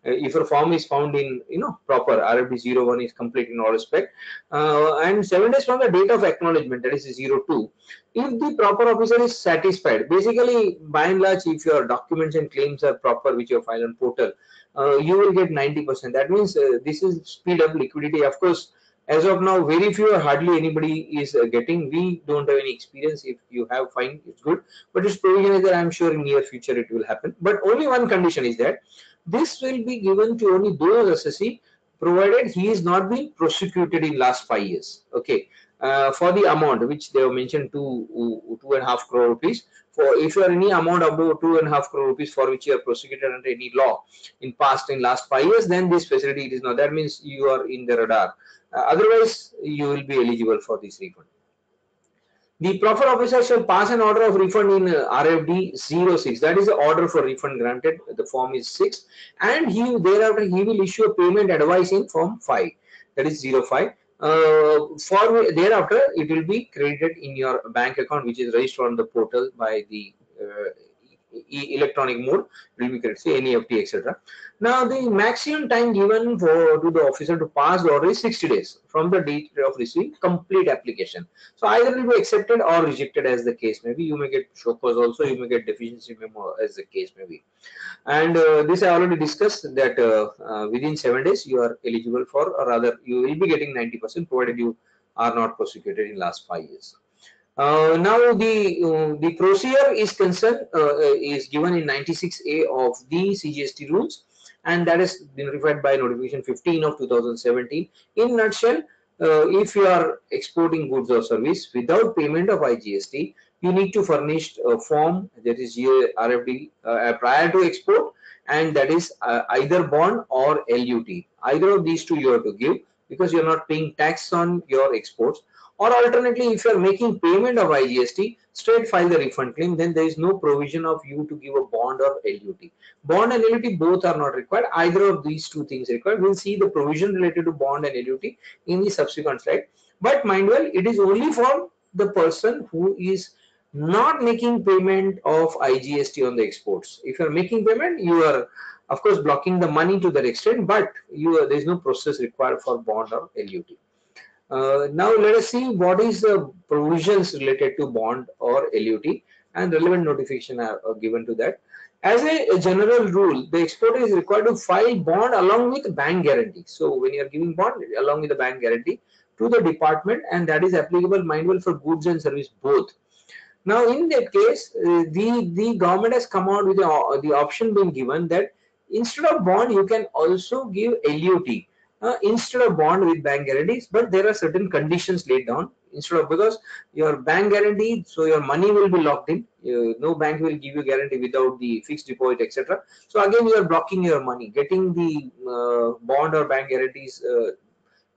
If your form is found in proper RFD 01 is complete in all respect, and 7 days from the date of acknowledgement, that is 02, if the proper officer is satisfied, basically by and large if your documents and claims are proper which you file on portal, you will get 90%. That means this is speed up liquidity. Of course, as of now, very few or hardly anybody is getting. We don't have any experience. If you have, fine, it's good. But its provision is that I'm sure in near future it will happen. But only one condition is that this will be given to only those assessee provided he is not being prosecuted in last 5 years. Okay. For the amount which they have mentioned, 2.5 crore rupees. For if you are any amount above 2.5 crore rupees for which you are prosecuted under any law in last 5 years, then this facility is not. That means you are in the radar. Otherwise, you will be eligible for this refund. The proper officer shall pass an order of refund in RFD 06. That is the order for refund granted. The form is 6, and thereafter he will issue a payment advice in form 5. That is 05. For thereafter, it will be credited in your bank account, which is registered on the portal by the electronic mode. Will be correct, say NEFT, etc. Now the maximum time given to the officer to pass the order is 60 days from the date of receipt complete application. So either it will be accepted or rejected as the case may be. You may get show cause also, you may get deficiency memo as the case may be. And this I already discussed that within 7 days you are eligible for, or rather you will be getting 90% provided you are not prosecuted in last 5 years. Now the procedure is concerned is given in 96A of the CGST rules, and that has been referred by notification 15 of 2017. In nutshell, if you are exporting goods or service without payment of IGST, you need to furnish a form, that is RFD prior to export, and that is either bond or LUT. Either of these two you have to give, because you are not paying tax on your exports. Or alternately, if you are making payment of IGST, straight file the refund claim, then there is no provision of you to give a bond or LUT. Bond and LUT both are not required. Either of these two things required. We'll see the provision related to bond and LUT in the subsequent slide. But mind well, it is only for the person who is not making payment of IGST on the exports. If you are making payment, you are of course blocking the money to that extent, but there is no process required for bond or LUT. Now let us see what is the provisions related to bond or LUT, and relevant notification are given to that. As a general rule, the exporter is required to file bond along with bank guarantee. So when you are giving bond along with the bank guarantee to the department, and that is applicable mindful for goods and service both. Now in that case, the government has come out with the option being given that instead of bond you can also give LUT. Instead of bond with bank guarantees, but there are certain conditions laid down. Instead of, because your bank guarantee, so your money will be locked in. No bank will give you guarantee without the fixed deposit, etc. So again, you are blocking your money. Getting the bond or bank guarantees to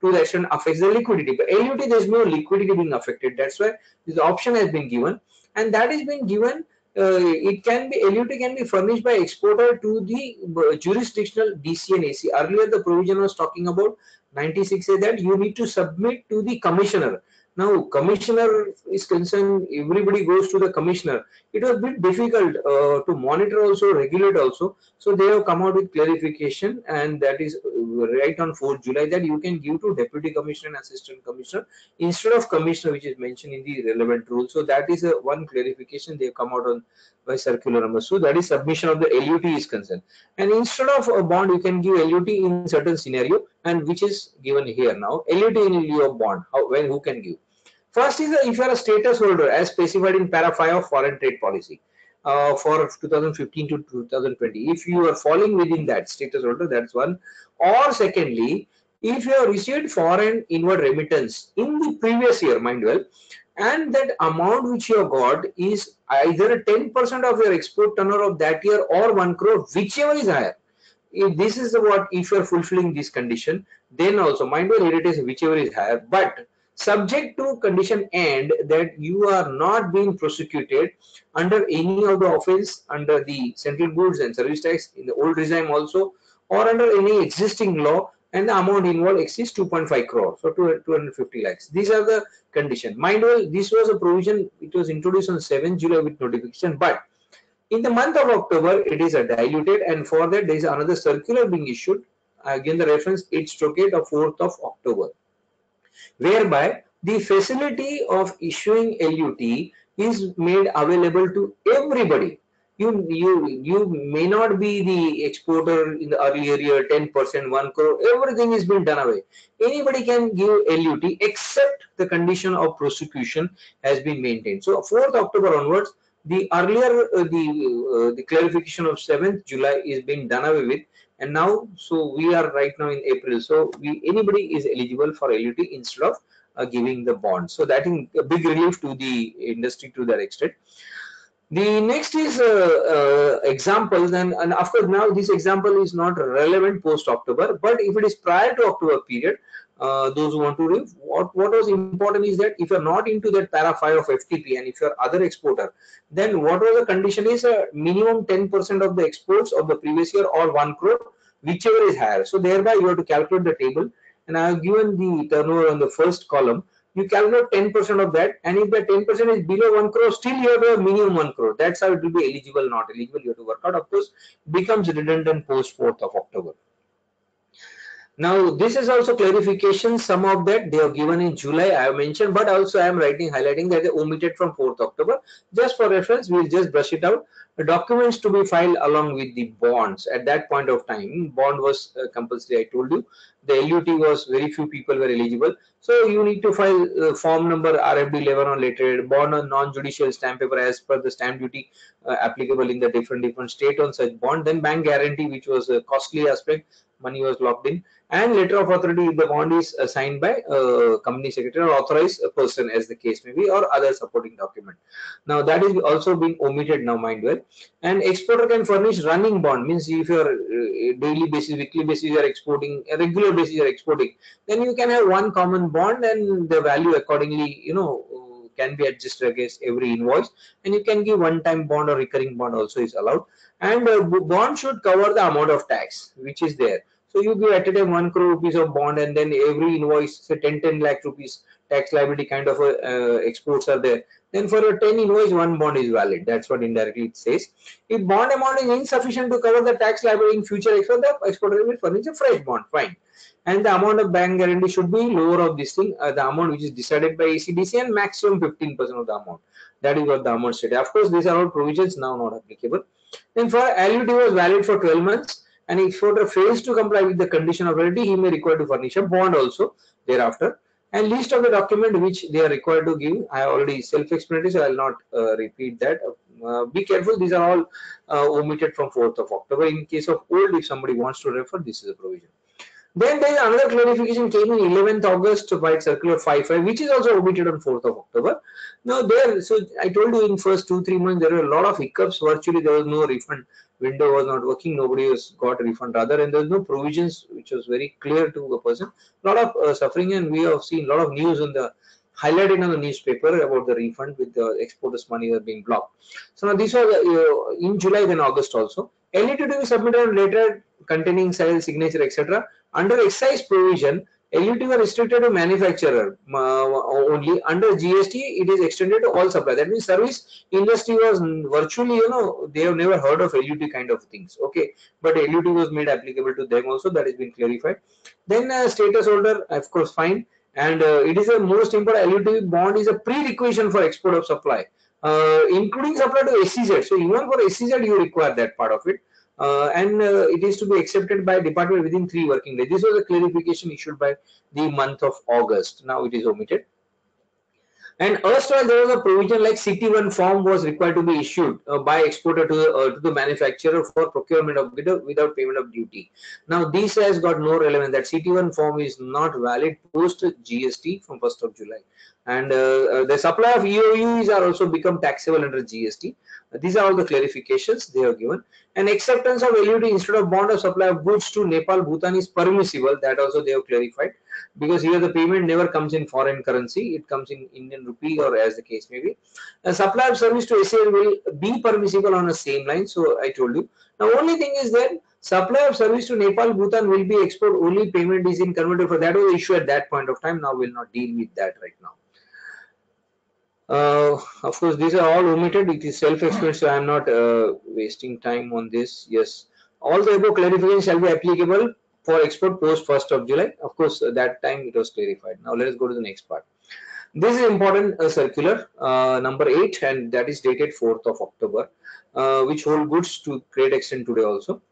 the extent affects the liquidity. But LUT, there is no liquidity being affected. That's why this option has been given, and that has been given. It can be, LUT can be furnished by exporter to the jurisdictional DC and AC. Earlier the provision was talking about 96A that you need to submit to the commissioner. Now commissioner is concerned, everybody goes to the commissioner. It was a bit difficult to monitor also, regulate also. So they have come out with clarification, and that is right on 4th July, that you can give to deputy commissioner and assistant commissioner instead of commissioner, which is mentioned in the relevant rule. So that is one clarification they have come out on by circular number. So that is submission of the LUT is concerned. And instead of a bond, you can give LUT in certain scenario, and which is given here now. LUT in lieu of bond. How, when, who can give? First is if you are a status holder as specified in para 5 of foreign trade policy for 2015 to 2020. If you are falling within that status holder, that's one. Or secondly, if you have received foreign inward remittance in the previous year, mind well, and that amount which you have got is either 10% of your export turnover of that year or 1 crore, whichever is higher. if this is what, if you are fulfilling this condition, then also mind well, it is whichever is higher, but subject to condition end that you are not being prosecuted under any of the offense under the Central Goods and Service Tax in the old regime also, or under any existing law, and the amount involved exceeds 2.5 crore, so 250 lakhs. These are the condition. Mind well, this was a provision, it was introduced on 7th July with notification, but in the month of October, it is diluted, and for that there is another circular being issued. Again, the reference 8/8 of 4th of October, whereby the facility of issuing LUT is made available to everybody. You may not be the exporter in the earlier year, 10%, 1 crore, everything is been done away. Anybody can give LUT except the condition of prosecution has been maintained. So 4th October onwards, the earlier the clarification of 7th July is being done away with, and now so we are right now in April, so anybody is eligible for LUT instead of giving the bond. So that is a big relief to the industry to that extent. The next is examples, and of course now this example is not relevant post October, but if it is prior to October period, those who want to read, what was important is that if you are not into that para 5 of FTP and if you are other exporter, then what was the condition is minimum 10% of the exports of the previous year or 1 crore, whichever is higher. So thereby you have to calculate the table, and I have given the turnover on the first column. You calculate 10% of that, and if the 10% is below 1 crore, still you have a minimum 1 crore. That's how it will be eligible, not eligible. You have to work out. Of course, becomes redundant post 4th of October. Now, this is also clarification. Some of that they have given in July, I have mentioned, but also I am highlighting that they omitted from 4th October. Just for reference, we will just brush it out. The documents to be filed along with the bonds. At that point of time, bond was compulsory, I told you. The LUT was very few people were eligible. So you need to file form number RFD 11 on letterhead, bond on non-judicial stamp paper as per the stamp duty applicable in the different state on such bond. Then bank guarantee, which was a costly aspect, money was locked in, and letter of authority if the bond is signed by company secretary or authorized person as the case may be, or other supporting document. Now that is also being omitted now, mind well. And exporter can furnish running bond, means if you are daily basis, weekly basis you are exporting, a regular basis you are exporting, then you can have one common bond and the value accordingly, can be adjusted against every invoice, and you can give one-time bond or recurring bond also is allowed. And bond should cover the amount of tax which is there. So you give at a time 1 crore rupees of bond, and then every invoice, say 10 lakh rupees tax liability kind of exports are there. Then for a 10 invoice, one bond is valid. That's what indirectly it says. If bond amount is insufficient to cover the tax liability in future export, the exporter will furnish a fresh bond. Fine. And the amount of bank guarantee should be lower of this thing, the amount which is decided by ACDC, and maximum 15% of the amount. That is what the amount stated. Of course, these are all provisions now not applicable. Then for LUT was valid for 12 months, and if exporter fails to comply with the condition of validity, he may require to furnish a bond also thereafter. And list of the document which they are required to give, I already self-explanatory, so I will not repeat that. Be careful, these are all omitted from 4th of October. In case of old, if somebody wants to refer, this is a provision. Then there is another clarification came in 11th August by circular 55, which is also omitted on 4th of October. Now there, so I told you in first 2-3 months there were a lot of hiccups. Virtually there was no refund. Window was not working. Nobody has got a refund rather, and there was no provisions which was very clear to a person. A lot of suffering, and we have seen a lot of news on the highlighted on the newspaper about the refund with the exporters' money are being blocked. So now this was in July, then August also. LET to be submitted later containing sale, signature, etc. Under excise provision, LUT were restricted to manufacturer only. Under GST, it is extended to all suppliers. That means service industry was virtually, they have never heard of LUT kind of things. Okay, but LUT was made applicable to them also. That has been clarified. Then status holder, of course, fine. And it is the most important. LUT bond is a prerequisite for export of supply, including supply to SEZ. So even for SEZ, you require that part of it. And it is to be accepted by department within 3 working days. This was a clarification issued by the month of August. Now it is omitted. And erstwhile there was a provision like CT1 form was required to be issued by exporter to the manufacturer for procurement of bidder without payment of duty. Now this has got no relevance. That CT1 form is not valid post GST from 1st of July. And the supply of EOUs are also become taxable under GST. These are all the clarifications they have given. And acceptance of LUT instead of bond of supply of goods to Nepal, Bhutan is permissible. That also they have clarified, because here the payment never comes in foreign currency, it comes in Indian rupee or as the case may be. A supply of service to SAL will be permissible on the same line. So I told you. Now only thing is that supply of service to Nepal, Bhutan will be export only, payment is in converted for that was the issue at that point of time. Now we'll not deal with that right now. Of course, these are all omitted. It is self-explanatory, so I am not wasting time on this. Yes, all the above clarifications shall be applicable for export post 1st of July. Of course, that time it was clarified. Now let us go to the next part. This is important circular number 8, and that is dated 4th of October, which hold goods to great extent today also.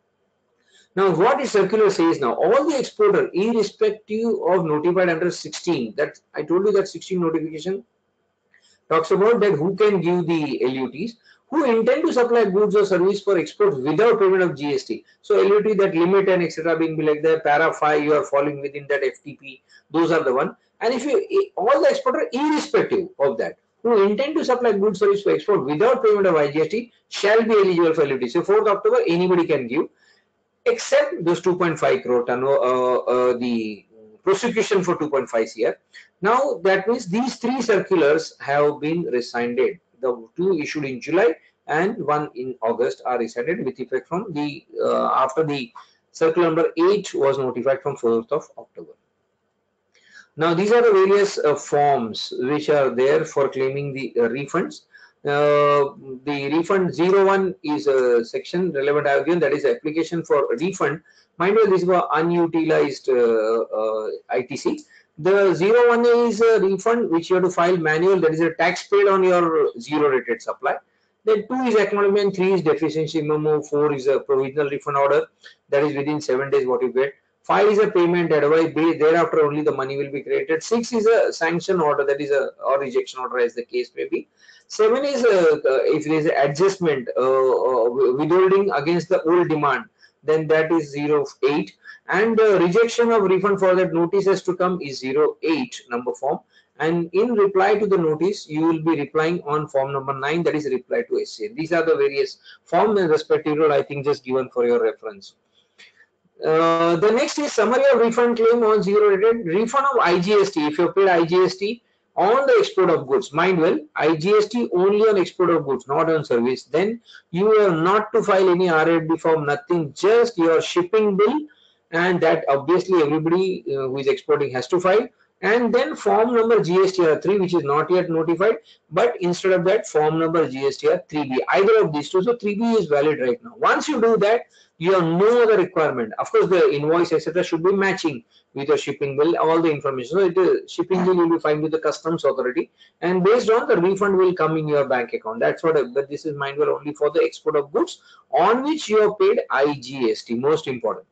Now, what is circular says now, all the exporter, irrespective of notified under 16, that I told you that 16 notification talks about that who can give the LUTs, who intend to supply goods or service for export without payment of GST. So LUT, that limit and etc. being like the para 5, you are falling within that FTP. Those are the one. And if you all the exporter, irrespective of that, who intend to supply goods service for export without payment of IGST shall be eligible for LUT. So 4th October, anybody can give, except those 2.5 crore the prosecution for 2.5 CR. Now that means these 3 circulars have been rescinded. The 2 issued in July and 1 in August are rescinded with effect from the after the circular number 8 was notified from 4th of October. Now these are the various forms which are there for claiming the refunds. The refund 01 is a section relevant I have given, that is application for refund. Mind you, this is unutilized ITC. The 01 is a refund which you have to file manual, that is a tax paid on your zero rated supply. Then 2 is acknowledgement, 3 is deficiency memo, 4 is a provisional refund order, that is within 7 days what you get. 5 is a payment advice, thereafter only the money will be created. 6 is a sanction order, that is a or rejection order as the case may be. 7 is if there is an adjustment withholding against the old demand, then that is 08, and rejection of refund for that notice has to come is 08 number form, and in reply to the notice you will be replying on form number 9, that is reply to SCN. These are the various forms and respective role, I think just given for your reference. The next is summary of refund claim on zero rated. Refund of IGST, if you paid IGST on the export of goods, mind well, IGST only on export of goods, not on service, then you are not to file any RFD form, nothing, just your shipping bill, and that obviously everybody who is exporting has to file, and then form number GSTR 3 which is not yet notified, but instead of that form number GSTR 3B, either of these two. So 3B is valid right now. Once you do that, you have no other requirement. Of course, the invoice etc. should be matching with your shipping bill, all the information. So the shipping bill will be filed with the customs authority, and based on the refund will come in your bank account. That's what. But this is mindful only for the export of goods on which you have paid IGST. Most important.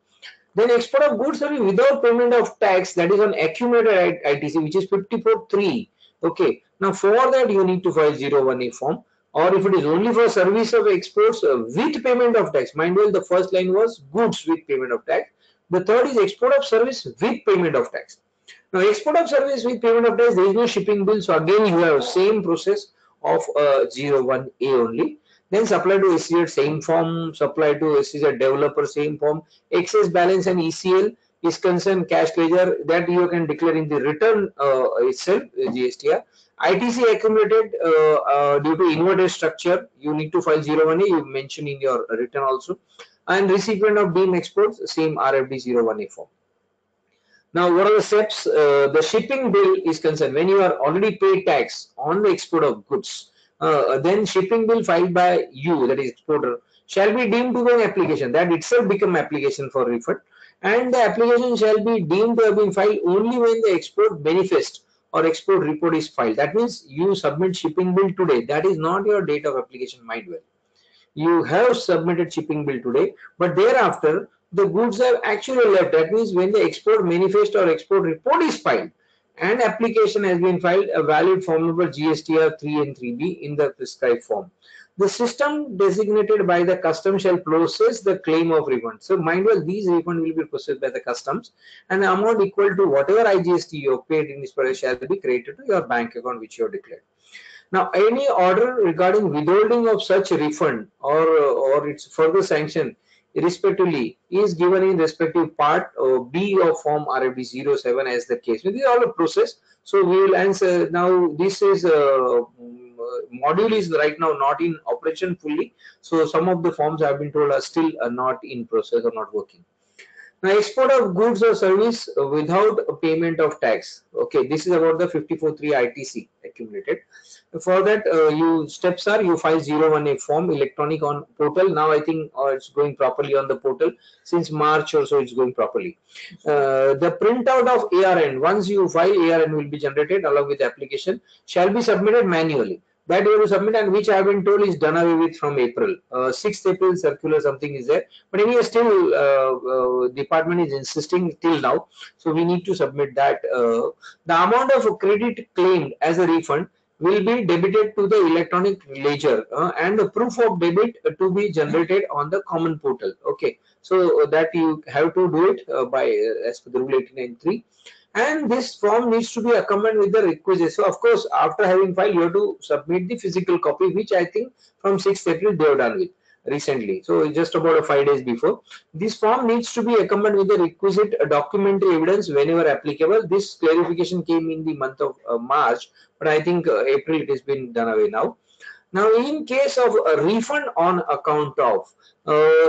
Then export of goods without payment of tax, that is on accumulated ITC, which is 54.3. Okay. Now for that you need to file 01A form. Or if it is only for service of exports with payment of tax, mind well, the first line was goods with payment of tax. The third is export of service with payment of tax. Now export of service with payment of tax, there is no shipping bill. So again you have same process of 01A only. Then supply to SCZ same form, supply to SCZ developer same form. Excess balance and ECL is concerned cash ledger, that you can declare in the return itself, GSTR. ITC accumulated due to inverted structure, you need to file 01A, you mention in your return also. And recipient of deemed exports, same RFD 01A form. Now, what are the steps? The shipping bill is concerned. When you are already paid tax on the export of goods, then shipping bill filed by you, that is exporter, shall be deemed to be an application. That itself become application for refund. And the application shall be deemed to have been filed only when the export manifest or export report is filed. That means you submit shipping bill today. That is not your date of application, mind well. You have submitted shipping bill today, but thereafter the goods have actually left. That means when the export manifest or export report is filed, and application has been filed a valid form number GSTR 3 and 3B in the prescribed form. The system designated by the customs shall process the claim of refund. So mind well, these refund will be processed by the customs, and the amount equal to whatever IGST you have paid in this period shall be credited to your bank account which you have declared. Now, any order regarding withholding of such refund or its further sanction, respectively, is given in respective part B of Form RFD 07 as the case. This is all a process. So we will answer now. This is module is right now not in operation fully. So some of the forms have been told are still not in process or not working. Now, export of goods or service without a payment of tax. Okay, this is about the 54.3 ITC accumulated. For that, you steps are you file 01A form electronic on portal. Now I think it's going properly on the portal since March or so. It's going properly. The printout of ARN once you file ARN will be generated along with the application shall be submitted manually. That you have to submit, and which I have been told is done away with from April. 6th April circular something is there, but anyway still department is insisting till now, so we need to submit that. The amount of credit claimed as a refund will be debited to the electronic ledger and the proof of debit to be generated on the common portal. Okay, so that you have to do it by as per the rule 89.3. And this form needs to be accompanied with the requisite. So of course, after having filed, you have to submit the physical copy, which I think from 6th April they have done with recently. So just about 5 days before. This form needs to be accompanied with the requisite documentary evidence whenever applicable. This clarification came in the month of March, but I think April it has been done away now. Now, in case of a refund on account of,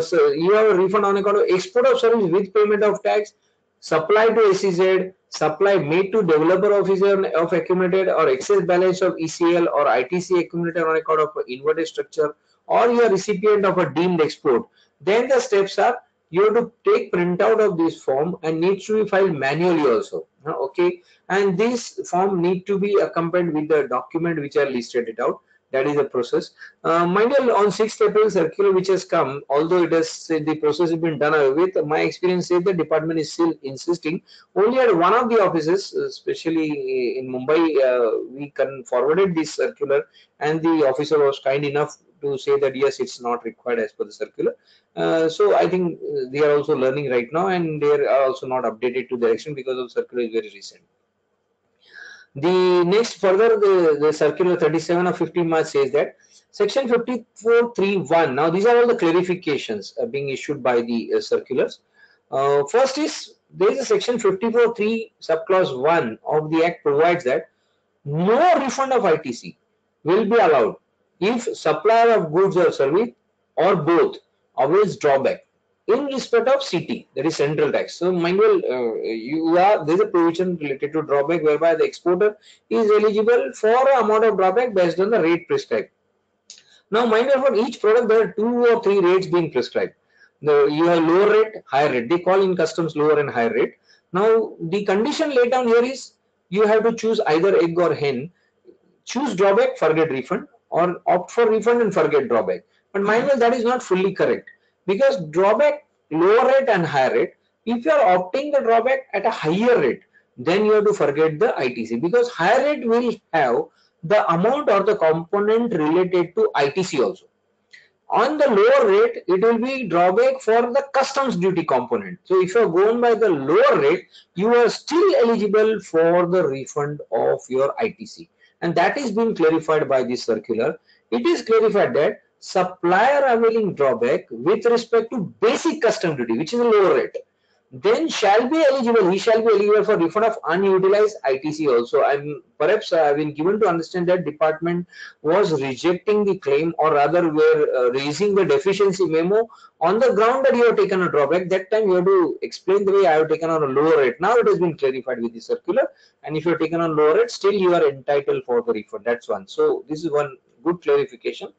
so you have a refund on account of export of service with payment of tax, supply to SEZ, supply made to developer officer of accumulated or excess balance of ECL or ITC accumulated on account of inverted structure, or you are recipient of a deemed export. Then the steps are you have to take printout of this form and needs to be filed manually also. Okay, and this form need to be accompanied with the document which are listed it out. That is the process. Mind you, on 6th April circular which has come, although it has said the process has been done away with, my experience says the department is still insisting. Only at one of the offices, especially in Mumbai, we forwarded this circular, and the officer was kind enough to say that yes, it's not required as per the circular. So I think they are also learning right now, and they are also not updated to direction because the circular is very recent. The next further the circular 37 of 15 March says that section 54.3.1. Now these are all the clarifications being issued by the circulars. First is there is a section 54.3 subclause 1 of the act provides that no refund of ITC will be allowed if supplier of goods or service or both avoids drawback in respect of CT, that is central tax. So mind well, there is a provision related to drawback whereby the exporter is eligible for an amount of drawback based on the rate prescribed. Now mind well, for each product there are 2 or 3 rates being prescribed. You have lower rate, higher rate. They call in customs lower and higher rate. Now the condition laid down here is you have to choose either egg or hen. Choose drawback, forget refund, or opt for refund and forget drawback. But mind well, that is not fully correct, because drawback, lower rate and higher rate, if you are opting the drawback at a higher rate, then you have to forget the ITC, because higher rate will have the amount or the component related to ITC also. On the lower rate, it will be drawback for the customs duty component. So if you are going by the lower rate, you are still eligible for the refund of your ITC. And that is being clarified by this circular. It is clarified that supplier availing drawback with respect to basic custom duty, which is a lower rate, then shall be eligible. He shall be eligible for refund of unutilized ITC also. And perhaps I have been given to understand that department was rejecting the claim, or rather were raising the deficiency memo on the ground that you have taken a drawback. That time you have to explain the way I have taken on a lower rate. Now it has been clarified with the circular, and if you have taken on lower rate, still you are entitled for the refund. That's one. So this is one good clarification.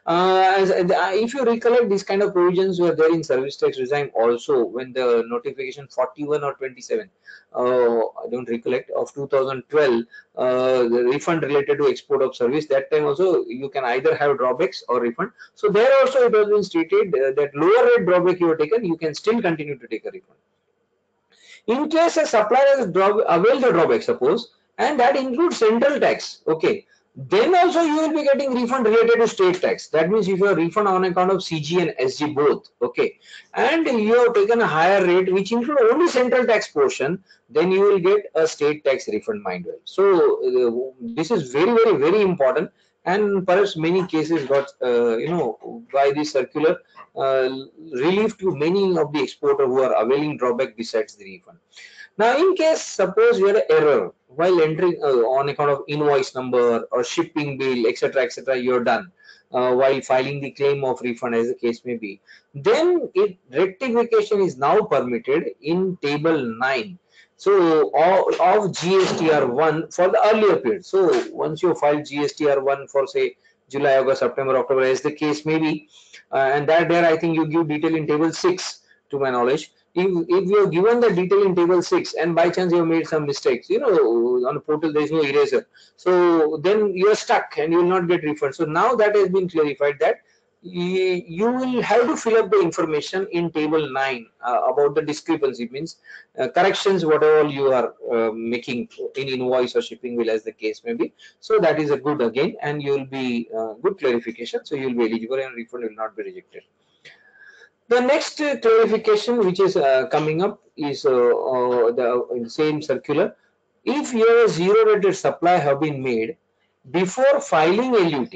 If you recollect, these kind of provisions were there in service tax regime also when the notification 41 or 27, I don't recollect, of 2012, the refund related to export of service. That time also you can either have drawbacks or refund. So there also it has been stated that lower rate drawback you have taken, you can still continue to take a refund. In case a supplier has availed the drawback, suppose, and that includes central tax, okay, then also you will be getting refund related to state tax. That means if you are refund on account of CG and SG both, okay, and you have taken a higher rate which include only central tax portion, then you will get a state tax refund, mind well. So this is very important, and perhaps many cases got by this circular uh, relief to many of the exporter who are availing drawback besides the refund. Now, in case suppose you had an error while entering on account of invoice number or shipping bill, etc., you're done while filing the claim of refund, as the case may be, then rectification is now permitted in table 9. So of GSTR1 for the earlier period. So once you file GSTR1 for say July, August, September, October, as the case may be, and that there I think you give detail in table 6 to my knowledge. If you have given the detail in table 6 and by chance you have made some mistakes, on the portal there is no eraser, so then you are stuck and you will not get refund. So now that has been clarified that you will have to fill up the information in table 9 about the discrepancy, means corrections whatever you are making in invoice or shipping bill, as the case may be. So that is a good again, and you will be good clarification, so you will be eligible and refund will not be rejected. The next clarification which is coming up is the same circular. If your zero rated supply have been made before filing LUT,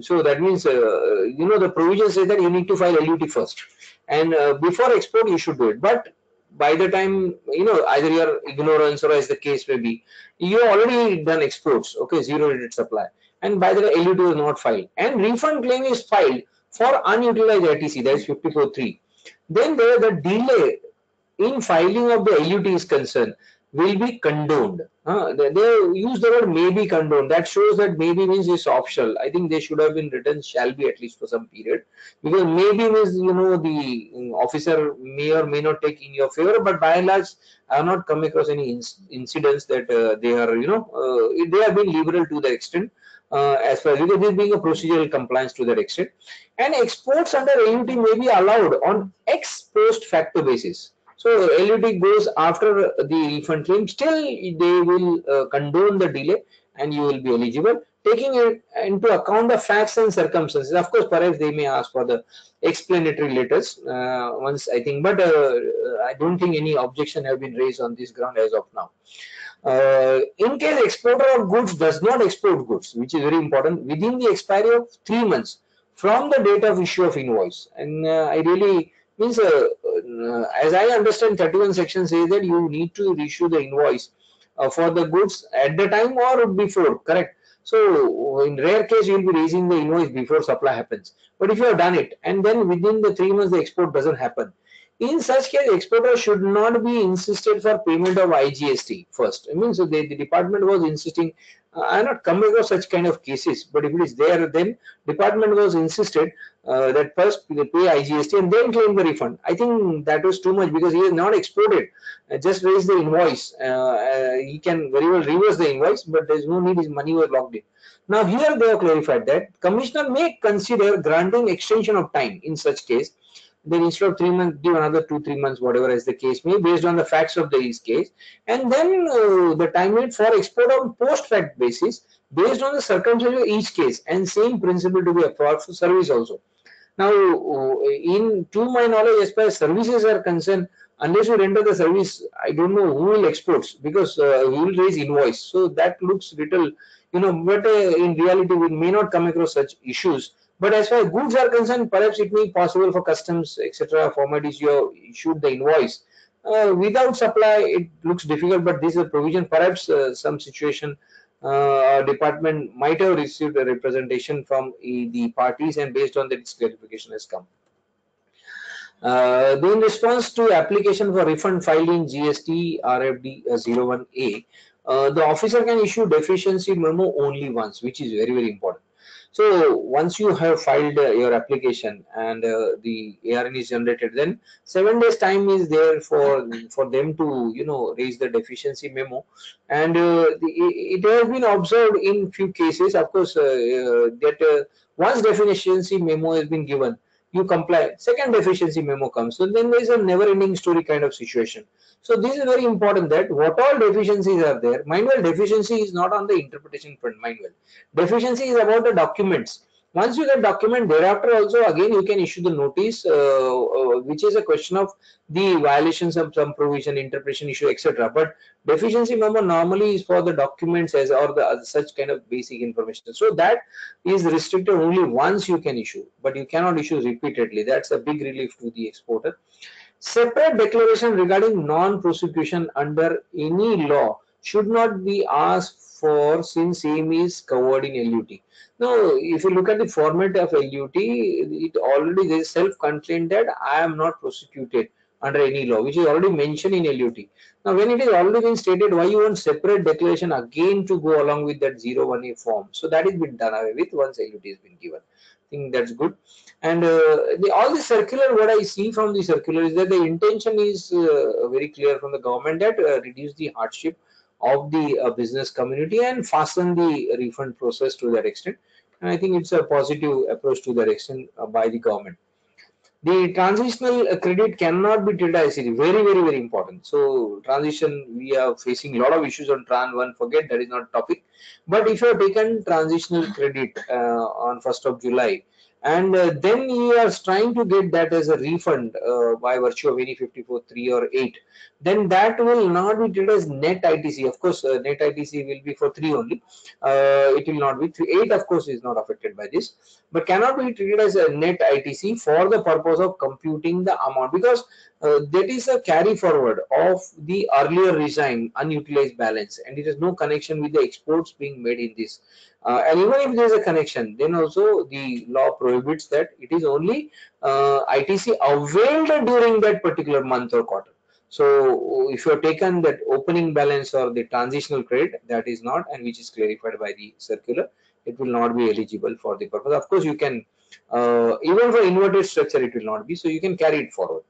so that means the provision says that you need to file LUT first, and before export you should do it. But by the time either your ignorance or as the case may be, you already done exports, okay, zero rated supply, and by the way LUT is not filed and refund claim is filed for unutilized RTC, that is 54.3, then there the delay in filing of the LUT is concerned will be condoned. They use the word may be condoned. That shows that maybe means it's optional. I think they should have been written shall be at least for some period, because maybe means the officer may or may not take in your favor, but by and large I have not come across any incidents that they are they have been liberal to that extent. As far as because this being a procedural compliance to that extent, and exports under LUT may be allowed on ex post facto basis. So LUT goes after the refund claim, still they will condone the delay and you will be eligible, taking it into account the facts and circumstances. Of course, perhaps they may ask for the explanatory letters once, I think, but I don't think any objection have been raised on this ground as of now. In case exporter of goods does not export goods, which is very important, within the expiry of 3 months from the date of issue of invoice, and I really means as I understand 31 section says that you need to issue the invoice for the goods at the time or before, correct? So in rare case you will be raising the invoice before supply happens, but if you have done it and then within the 3 months the export doesn't happen, in such case exporter should not be insisted for payment of IGST first. I mean, so the department was insisting, I have not come across such kind of cases, but if it is there, then department was insisted that first they pay IGST and then claim the refund. I think that was too much, because he has not exported, just raised the invoice. He can very well reverse the invoice, but there is no need, his money was locked in. Now here they have clarified that commissioner may consider granting extension of time in such case. Then instead of 3 months, give another 2-3 months, whatever as the case may, based on the facts of the case, and then the time limit for export on post fact basis, based on the circumstances of each case, and same principle to be applied for service also. Now, to my knowledge, as far as services are concerned, unless you render the service, I don't know who will export, because who will raise invoice. So that looks little, but in reality, we may not come across such issues. But as far as goods are concerned, perhaps it may be possible for customs, etc. formalities, you issued the invoice. Without supply, it looks difficult, but this is a provision. Perhaps some situation department might have received a representation from the parties, and based on that, its clarification has come. In response to application for refund filed in GST RFD 01A, the officer can issue deficiency memo only once, which is very important. So once you have filed your application and the ARN is generated, then 7 days time is there for them to raise the deficiency memo, and it has been observed in few cases, of course, that once deficiency memo has been given, you comply. Second deficiency memo comes. So then there is a never-ending story kind of situation. So this is very important that what all deficiencies are there. Mind well, deficiency is not on the interpretation front. Mind well, deficiency is about the documents. Once you get document, thereafter also again you can issue the notice, which is a question of the violations of some provision, interpretation issue, etc. But deficiency memo normally is for the documents as or the such kind of basic information. So that is restricted only once you can issue, but you cannot issue repeatedly. That's a big relief to the exporter. Separate declaration regarding non-prosecution under any law should not be asked for since same is covered in LUT. Now, if you look at the format of LUT, it already there is self-contained that I am not prosecuted under any law, which is already mentioned in LUT. Now, when it is already been stated, why you want separate declaration again to go along with that 01A form? So that is been done away with once LUT has been given. I think that's good. And all the circular, what I see from the circular is that the intention is very clear from the government that reduce the hardship of the business community and fasten the refund process to that extent. And I think it's a positive approach to that extent by the government. The transitional credit cannot be treated as very, very important. So transition, we are facing a lot of issues on Tran 1, forget that is not topic. But if you have taken transitional credit on 1st of July, and then you are trying to get that as a refund by virtue of any 54(3) or 8, then that will not be treated as net ITC. Of course, net ITC will be for 3 only. It will not be 3. 8, of course, is not affected by this, but cannot be treated as a net ITC for the purpose of computing the amount, because that is a carry forward of the earlier regime unutilized balance, and it has no connection with the exports being made in this. And even if there is a connection, then also the law prohibits that it is only ITC availed during that particular month or quarter. So if you have taken that opening balance or the transitional credit, that is not, and which is clarified by the circular, it will not be eligible for the purpose. Of course, you can even for inverted structure it will not be, so you can carry it forward.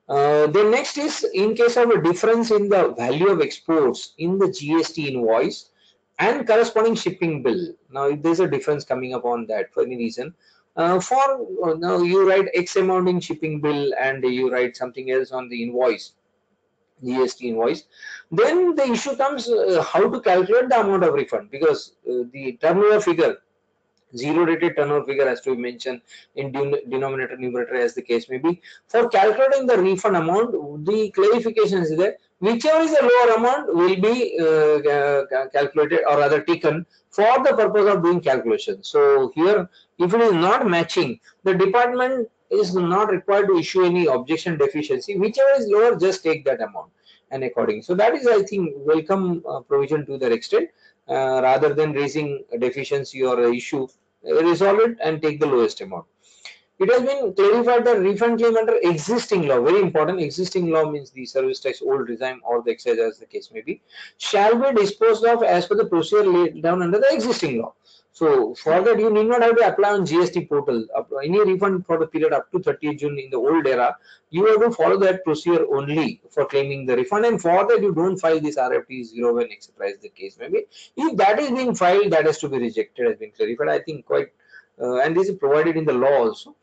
Then next is in case of a difference in the value of exports in the GST invoice and corresponding shipping bill. Now, if there's a difference coming up on that for any reason, now you write X amount in shipping bill and you write something else on the invoice, GST invoice, then the issue comes how to calculate the amount of refund, because the turnover figure, zero rated turnover figure has to be mentioned in denominator numerator as the case may be. For calculating the refund amount, the clarification is there. Whichever is the lower amount will be calculated or rather taken for the purpose of doing calculation. So here, if it is not matching, the department is not required to issue any objection deficiency. Whichever is lower, just take that amount and according. So that is, I think, welcome provision to that extent. Rather than raising a deficiency or a issue, resolve it and take the lowest amount. It has been clarified that refund claim under existing law, very important, existing law means the service tax old regime or the excise as the case may be, shall be disposed of as per the procedure laid down under the existing law. So for that you need not have to apply on GST portal. Any refund for the period up to 30th June in the old era, you have to follow that procedure only for claiming the refund, and for that you don't file this RFT 01 etc. as the case may be. If that is being filed, that has to be rejected, has been clarified. I think quite and this is provided in the law also.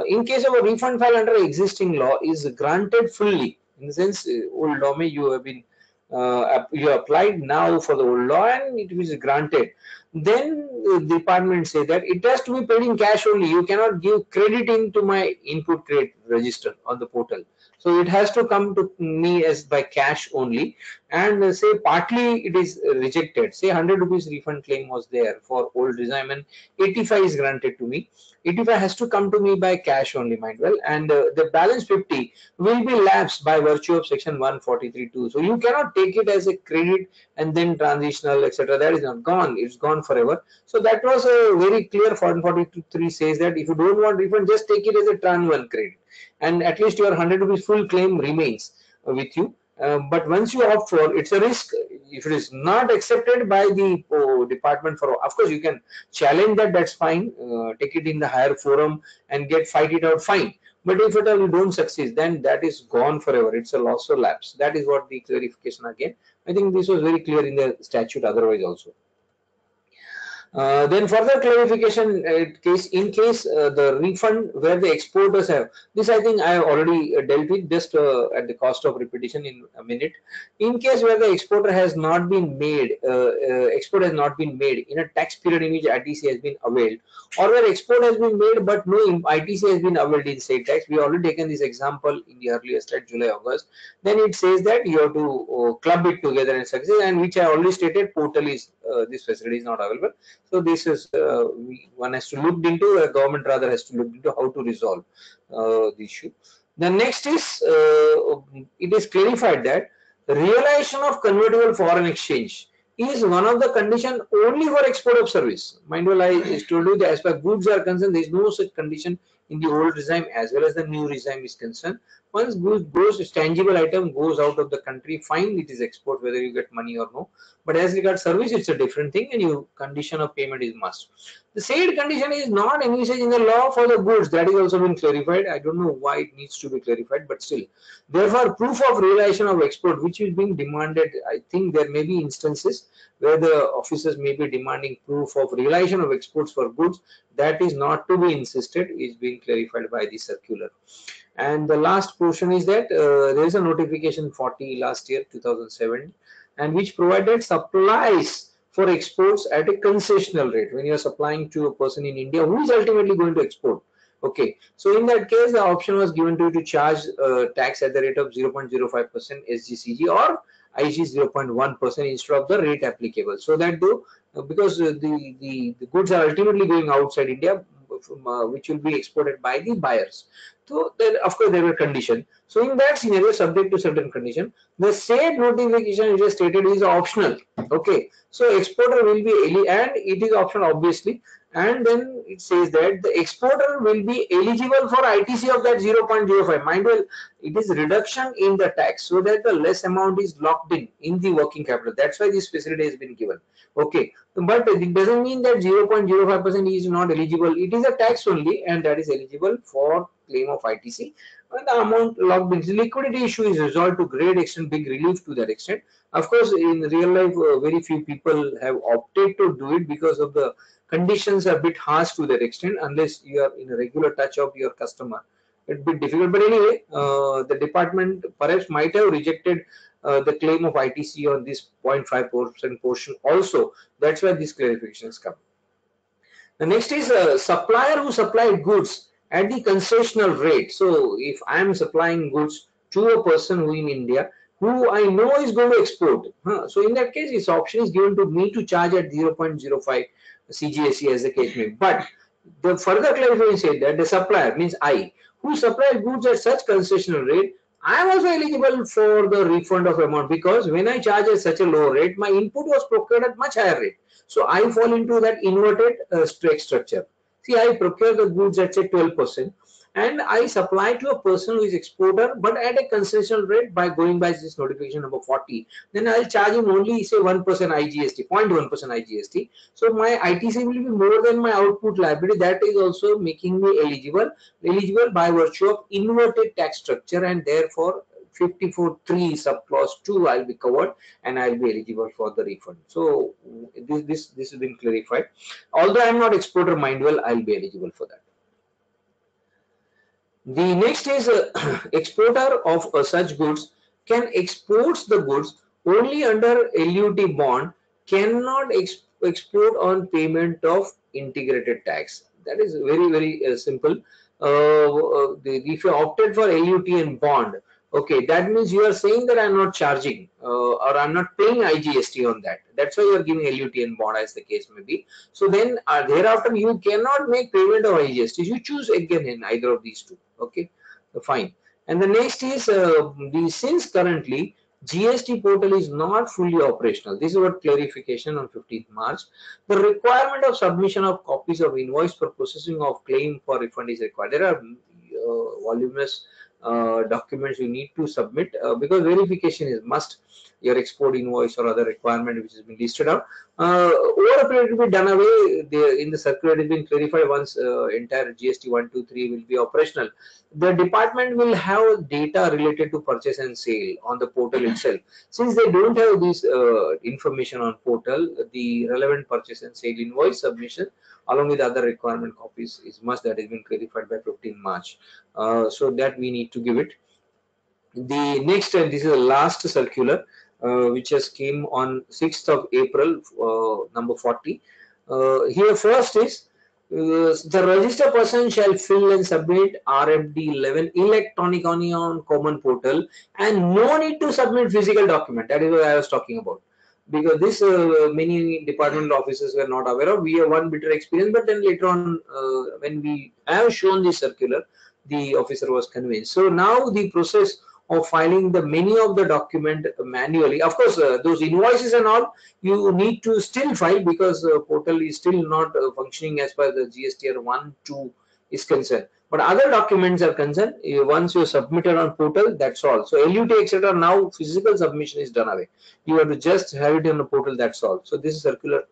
In case of a refund file under existing law is granted fully, in the sense old law may you have been you applied now for the old law and it is granted, then the department say that it has to be paid in cash only. You cannot give credit into my input credit register on the portal. So it has to come to me as by cash only, and say partly it is rejected. Say 100 rupees refund claim was there for old regime and 85 is granted to me. 85 has to come to me by cash only, mind well, and the balance 50 will be lapsed by virtue of section 143(2). So you cannot take it as a credit and then transitional etc. That is not gone, it's gone forever. So that was a very clear 143 says that if you don't want refund, just take it as a tran 1 credit and at least your 100 rupees full claim remains with you. But once you opt for, it's a risk. If it is not accepted by the department, for of course you can challenge that, that's fine, take it in the higher forum and fight it out, fine. But if at all you don't succeed, then that is gone forever, it's a loss or lapse. That is what the clarification again. I think this was very clear in the statute otherwise also. Then further clarification, in case the refund where the exporters have this, I think I have already dealt with just at the cost of repetition in a minute. In case where the exporter has not been made, export has not been made in a tax period in which ITC has been availed, or where export has been made but no ITC has been availed in state tax. We already taken this example in the earlier slide, July August. Then it says that you have to club it together and success, and which I already stated, portal is this facility is not available. So this is one has to look into, a government rather has to look into how to resolve the issue. The next is it is clarified that the realization of convertible foreign exchange is one of the condition only for export of service. Mind you, I told you that as far as goods are concerned, there is no such condition in the old regime as well as the new regime is concerned. Once goods goes, tangible item goes out of the country, fine, it is export whether you get money or no. But as regards service, it's a different thing, and you condition of payment is must. The said condition is not envisaged in the law for the goods. That is also been clarified. I don't know why it needs to be clarified, but still. Therefore, proof of realization of export, which is being demanded, I think there may be instances where the officers may be demanding proof of realization of exports for goods. That is not to be insisted, is being clarified by the circular. And the last portion is that there is a notification 40 last year 2007, and which provided supplies for exports at a concessional rate when you are supplying to a person in India who is ultimately going to export. Okay, so in that case, the option was given to you to charge tax at the rate of 0.05% SGCG or IG 0.1% instead of the rate applicable. So that though, because the goods are ultimately going outside India, which will be exported by the buyers. So then, of course, there were conditions. So in that scenario, subject to certain condition, the said notification, which is stated, is optional. Okay, so exporter will be and it is optional obviously, and then it says that the exporter will be eligible for ITC of that 0.05. Mind well, it is reduction in the tax so that the less amount is locked in the working capital. That's why this facility has been given. Okay, but it doesn't mean that 0.05% is not eligible. It is a tax only, and that is eligible for claim of ITC. And the amount locked in, liquidity issue is resolved to great extent, big relief to that extent. Of course, in real life, very few people have opted to do it because of the conditions are a bit harsh to that extent. Unless you are in a regular touch of your customer, it's a bit difficult. But anyway, the department perhaps might have rejected the claim of ITC on this 0.5% portion also. That's why these clarifications come. The next is a supplier who supplied goods at the concessional rate. So if I am supplying goods to a person who in India who I know is going to export, so in that case, this option is given to me to charge at 0.05 CGST as the case may be. But the further clarification said that the supplier means I who supplied goods at such concessional rate, I am also eligible for the refund of amount because when I charge at such a low rate, my input was procured at much higher rate. So I fall into that inverted structure. See, I procure the goods at say 12%, and I supply to a person who is exporter, but at a concessional rate by going by this notification number 40. Then I'll charge him only say 1% IGST, 0.1% IGST. So my ITC will be more than my output liability. That is also making me eligible by virtue of inverted tax structure, and therefore 54(3) subclause 2 I'll be covered and I'll be eligible for the refund. So this has been clarified. Although I'm not exporter, mind well, I'll be eligible for that. The next is exporter of such goods can export the goods only under LUT bond, cannot export on payment of integrated tax. That is very simple. If you opted for LUT and bond, okay, that means you are saying that I'm not charging or I'm not paying IGST on that. That's why you are giving LUT and bond as the case may be. So then thereafter you cannot make payment of IGST. You choose again in either of these two. Okay, fine. And the next is since currently GST portal is not fully operational. This is what clarification on 15th March. The requirement of submission of copies of invoice for processing of claim for refund is required. There are voluminous documents you need to submit because verification is must, your export invoice or other requirement which has been listed out. Over a period will be done away. In the circular, it has been clarified once entire GST 123 will be operational. The department will have data related to purchase and sale on the portal itself. Since they don't have this information on portal, the relevant purchase and sale invoice submission along with other requirement copies is must, that has been clarified by 15 March. So that we need to give it. The next, and this is the last circular, which has came on 6th of April, number 40. Here first is the registered person shall fill and submit RFD 11 electronically on common portal, and no need to submit physical document. That is what I was talking about. Because this many department officers were not aware of. We have one bitter experience, but then later on, when we have shown the circular, the officer was convinced. So now the process of filing the many of the document manually. Of course, those invoices and all you need to still file, because portal is still not functioning as per the GSTR 1.2 is concerned. But other documents are concerned. Once you submitted on portal, that's all. So LUT etc. now physical submission is done away. You have to just have it on the portal. That's all. So this circular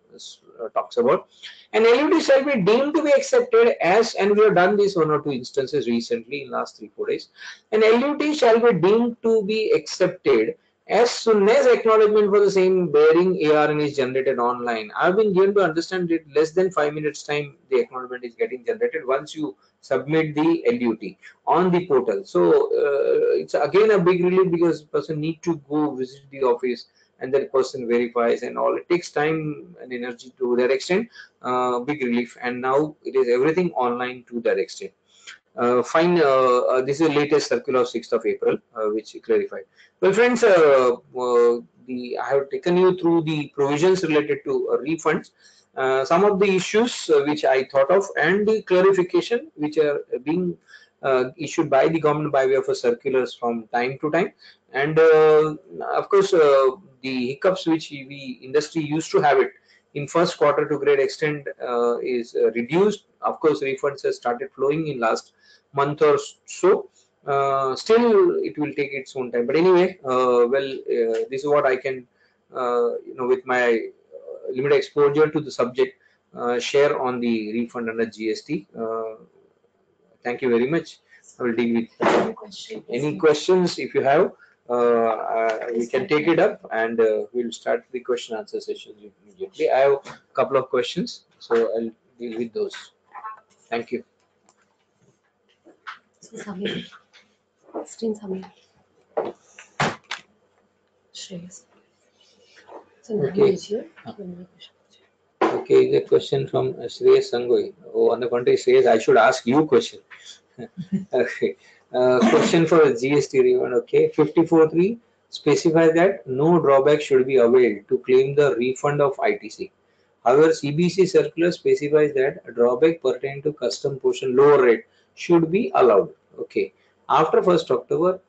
talks about. And LUT shall be deemed to be accepted as, and we have done this one or two instances recently in last 3-4 days. An LUT shall be deemed to be accepted as soon as acknowledgement for the same bearing ARN is generated online. I've been given to understand that less than 5 minutes time the acknowledgement is getting generated once you submit the LUT on the portal. So it's again a big relief, because person need to go visit the office and that person verifies and all. It takes time and energy to that extent. Big relief, and now it is everything online to that extent. Fine. This is the latest circular of 6th of April, which clarified. Well, friends, I have taken you through the provisions related to refunds, some of the issues which I thought of, and the clarification which are being issued by the government by way of circulars from time to time, and of course the hiccups which we industry used to have it in first quarter to great extent is reduced. Of course, refunds have started flowing in last month or so. Still, it will take its own time. But anyway, this is what I can, with my limited exposure to the subject, share on the refund under GST. Thank you very much. I will deal with any questions if you have. We can take it up, and we'll start the question answer session immediately. I have a couple of questions, so I'll deal with those. Thank you. Samir. Screen Samir. Shreyas. So Okay. Okay, the question from Shreyas Sangoi. Oh, on the contrary, Shreyas, I should ask you question. Okay. Question for GST refund. Okay, 54.3 specifies that no drawback should be availed to claim the refund of ITC. However, CBC circular specifies that a drawback pertaining to custom portion lower rate should be allowed. Okay. After 1st October,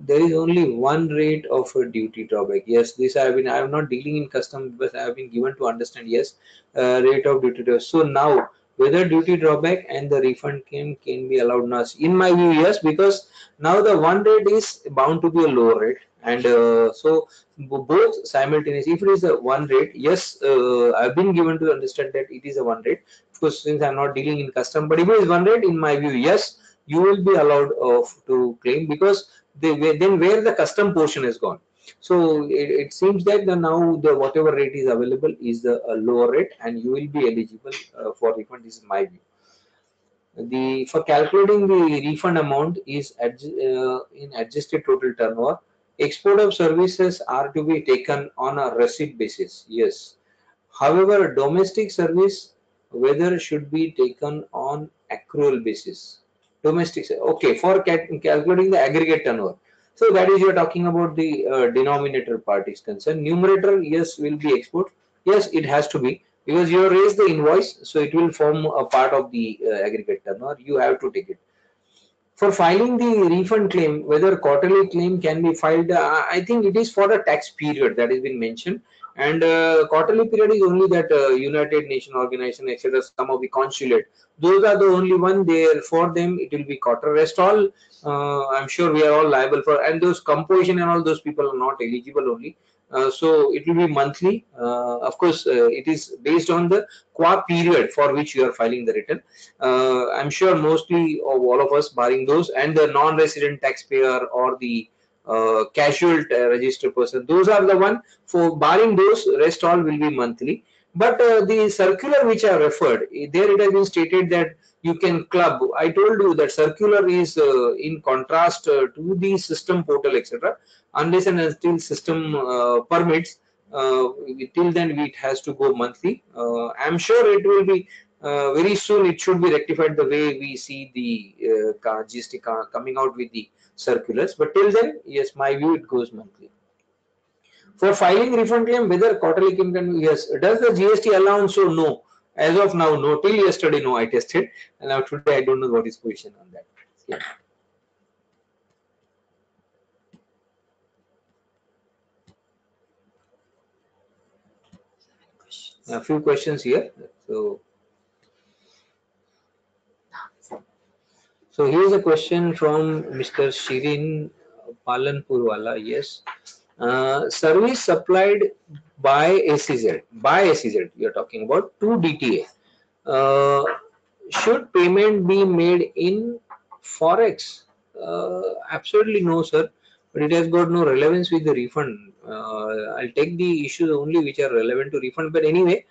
there is only one rate of a duty drawback. Yes, this I am not dealing in custom, but I have been given to understand. Yes, rate of duty drawback. So now, whether duty drawback and the refund can be allowed now? In my view, yes, because now the one rate is bound to be a lower rate, and so both simultaneously. If it is a one rate, yes, I've been given to understand that it is a one rate. Of course, since I'm not dealing in custom, but if it is one rate, in my view, yes, you will be allowed to claim, because then where the custom portion is gone. So it seems that now the whatever rate is available is the lower rate, and you will be eligible for refund. This is my view. For calculating the refund amount is in adjusted total turnover. Export of services are to be taken on a receipt basis. Yes. However, domestic service whether should be taken on accrual basis. Domestic, okay, for calculating the aggregate turnover. So that is, you are talking about the denominator part is concerned. Numerator, yes, will be export. Yes, it has to be, because you raise the invoice, so it will form a part of the aggregate turnover. You have to take it. For filing the refund claim, whether quarterly claim can be filed, I think it is for a tax period that has been mentioned, And quarterly period is only that United Nation organization, etc., some of the consulate, those are the only one there. For them it will be quarter. Rest all I'm sure we are all liable for, and those composition and all those people are not eligible only. So it will be monthly. Of course, it is based on the qua period for which you are filing the return. I'm sure mostly of all of us, barring those and the non-resident taxpayer or the casual registered person, those are the one. For barring those, rest all will be monthly. But the circular which I referred, there it has been stated that you can club. I told you that circular is in contrast to the system portal, etc. Unless and until system permits, till then it has to go monthly. I'm sure it will be very soon. It should be rectified the way we see the GST coming out with the circulars. But till then, yes, my view, it goes monthly. For filing refund claim, whether quarterly claim can be, yes. Does the GST allow? So no. As of now, no. Till yesterday, no. I tested, and now today I don't know what is position on that. Yeah. A few questions here. So here's a question from Mr. Shirin Palanpurwala. Yes. Service supplied by SEZ. By SEZ, you're talking about to DTA. Should payment be made in forex? Absolutely no, sir. But it has got no relevance with the refund. I'll take the issues only which are relevant to refund. But anyway,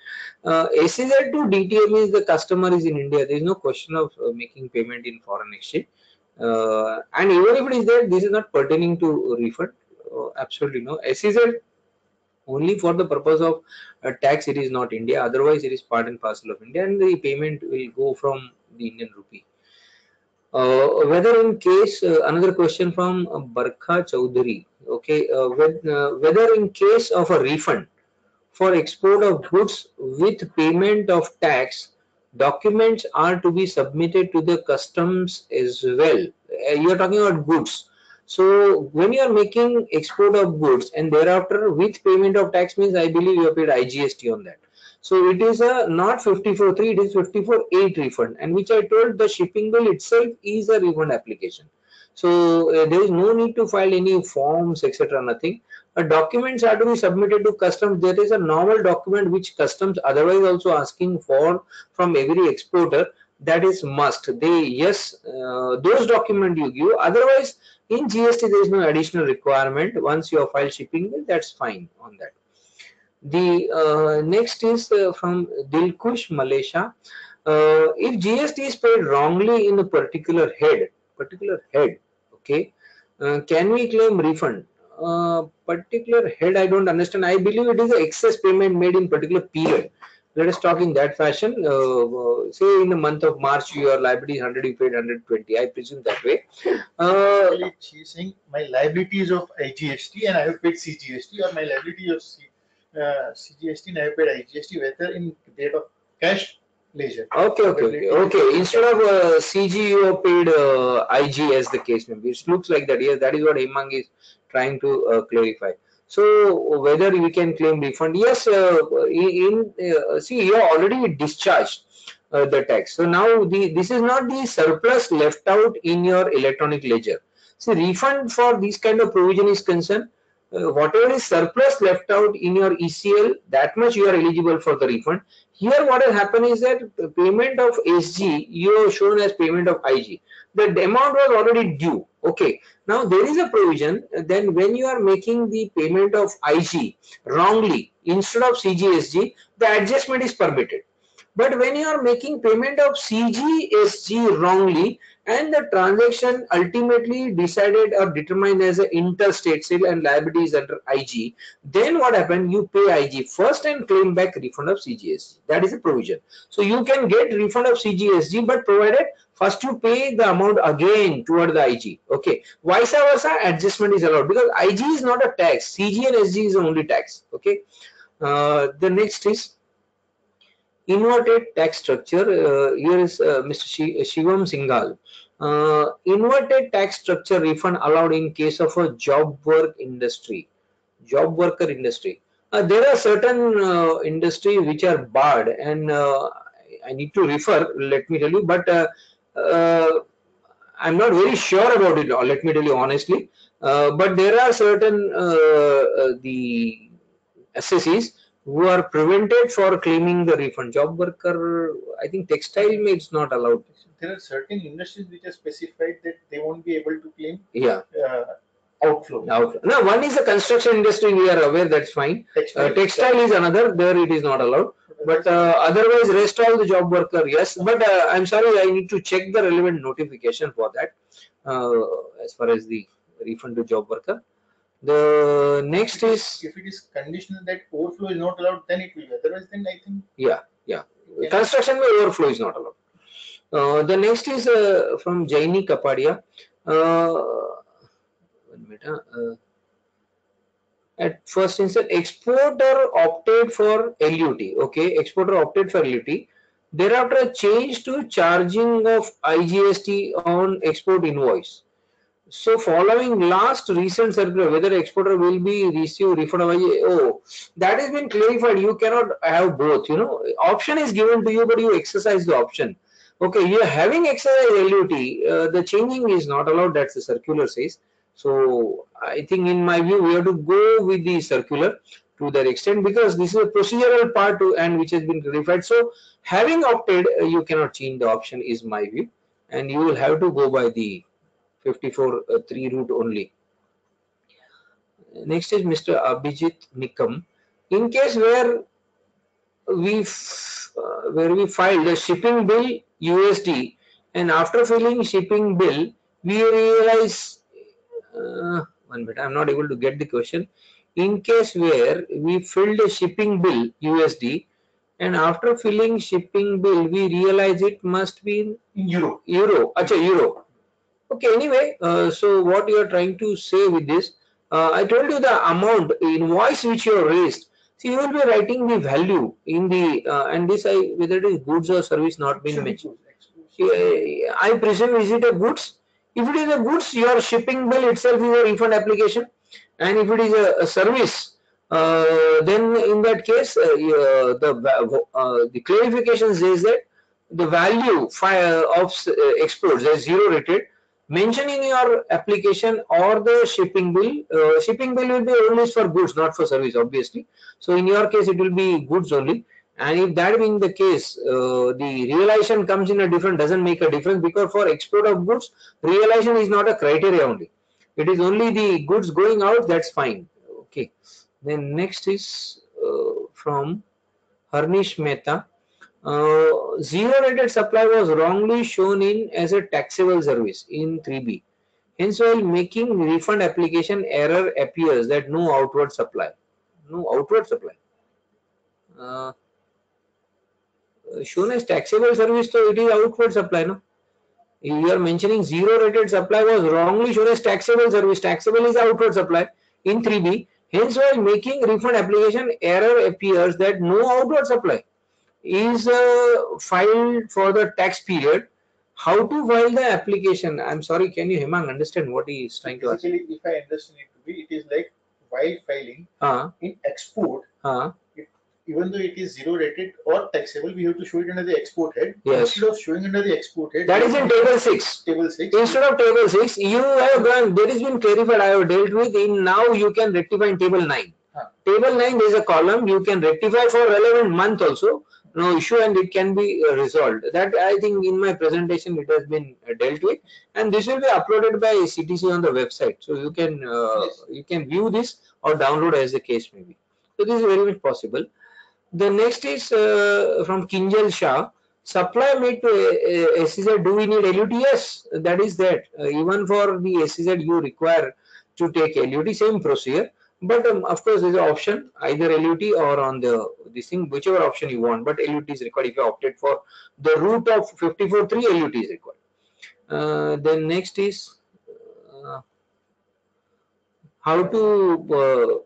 SEZ to DTA means the customer is in India. There is no question of making payment in foreign exchange. And even if it is there, this is not pertaining to refund. Absolutely no. SEZ only for the purpose of tax, it is not India. Otherwise, it is part and parcel of India, and the payment will go from the Indian rupee. Whether in case, another question from Barkha Chaudhary. Okay, whether in case of a refund for export of goods with payment of tax, documents are to be submitted to the customs as well. You are talking about goods. So when you are making export of goods and thereafter with payment of tax means, I believe you have paid IGST on that. So it is a not 54.3, it is 54.8 refund, and which I told the shipping bill itself is a refund application. So there is no need to file any forms, etc. Nothing. Documents are to be submitted to customs. There is a normal document which customs otherwise also asking for from every exporter. That is must. They, yes, those document you give. Otherwise, in GST there is no additional requirement. Once you have filed shipping bill, that's fine on that. The next is from Dilkush Malaysia. If GST is paid wrongly in a particular head, okay, can we claim refund? Particular head, I don't understand. I believe it is an excess payment made in particular period. Let us talk in that fashion. Say in the month of March, your liability is 100, you paid 120. I presume that way. Actually, she's saying my liability is of IGST and I have paid CGST, or my liability of CGST and I have paid IGST, whether in date of cash ledger. Okay. Instead of CG, you have paid IG as the case may be. It looks like that. Yes, that is what Hemang is trying to clarify. So whether we can claim refund? Yes. See, you are already discharged the tax. So now this is not the surplus left out in your electronic ledger. See, refund for this kind of provision is concerned. Whatever is surplus left out in your ECL, that much you are eligible for the refund. Here what has happened is that payment of SG, you have shown as payment of IG. The amount was already due. Okay. Now there is a provision, then when you are making the payment of IG wrongly instead of CGSG, the adjustment is permitted. But when you are making payment of CGSG wrongly and the transaction ultimately decided or determined as an interstate sale and liability is under IG, then what happened? You pay IG first and claim back refund of CGSG. That is a provision. So you can get refund of CGSG, but provided first you pay the amount again toward the IG. Okay. Vice versa, adjustment is allowed because IG is not a tax. CG and SG is only tax. Okay. The next is inverted tax structure. Here is Mr. Shivam Singhal. Inverted tax structure refund allowed in case of a job worker industry. There are certain industries which are barred, and I need to refer. Let me tell you, but uh, I'm not very sure about it. Let me tell you honestly. But there are certain the SSEs who are prevented for claiming the refund. Job worker, I think textile it's not allowed. There are certain industries which are specified that they won't be able to claim Yeah. outflow. No, one is the construction industry. We are aware that's fine. Textile is another. There it is not allowed. But otherwise, rest all the job worker, yes. But I'm sorry, I need to check the relevant notification for that. As far as the refund to job worker. The next is, if it is conditional that overflow is not allowed, then it will be. Otherwise, then I think yeah. Construction may overflow is not allowed. The next is from Jaini Kapadia. One minute. At first instance, exporter opted for LUT. Okay, exporter opted for LUT. Thereafter, changed to charging of IGST on export invoice. So, following last recent circular, whether exporter will be receive refund of IGST, that has been clarified. You cannot have both. You know, option is given to you, but you exercise the option. Okay, you are having exercised LUT. The changing is not allowed. That's the circular says. So I think in my view we have to go with the circular to that extent, because this is a procedural part and which has been clarified. So having opted, you cannot change the option is my view, and you will have to go by the 54(3) route only. Next is Mr. Abhijit Nikam. In case where we filed a shipping bill USD, and after filling shipping bill we realize one minute, I'm not able to get the question. In case where we filled a shipping bill USD, and after filling shipping bill we realize it must be in euro. Euro. Okay, anyway, so what you are trying to say with this, I told you the amount invoice which you have raised. See, you will be writing the value in the and this whether it is goods or service not been mentioned. I presume is it a goods? If it is a goods, your shipping bill itself is a refund application, and if it is a service, then in that case, the clarification says that the value of exports is zero rated. Mention in your application or the shipping bill. Shipping bill will be only for goods, not for service, obviously. So in your case, it will be goods only. And if that being the case, the realization comes in a different, doesn't make a difference, because for export of goods, realization is not a criteria only. It is only the goods going out, that's fine. Okay. Then next is from Harnish Mehta. Zero rated supply was wrongly shown in as a taxable service in 3B. Hence, while making refund application, error appears that no outward supply. No outward supply. Shown as taxable service, so it is outward supply, no? You are mentioning zero rated supply was wrongly shown as taxable service. Taxable is outward supply in 3B. Hence, while making refund application, error appears that no outward supply is filed for the tax period. How to file the application? I'm sorry, can you Hemang understand what he is trying to ask? Basically, if I understand it to be, it is like while filing in export, even though it is zero rated or taxable, we have to show it under the export head. Yes. Instead of showing under the export head, that is in table 6. Table 6. Instead of table 6, you have gone, there has been clarified, I have dealt with, in now you can rectify in table 9. Table 9 there is a column, you can rectify for relevant month also, no issue, and it can be resolved. That I think in my presentation it has been dealt with, and this will be uploaded by CTC on the website. So you can view this or download as the case may be. So this is very much possible. The next is from Kinjal Shah. Supply made to SEZ, do we need LUT? Yes, that is that. Even for the SEZ, you require to take LUT, same procedure. But of course, there is an option either LUT or on the this thing, whichever option you want. But LUT is required if you opted for the route of 54(3). LUT is required. Then next is how to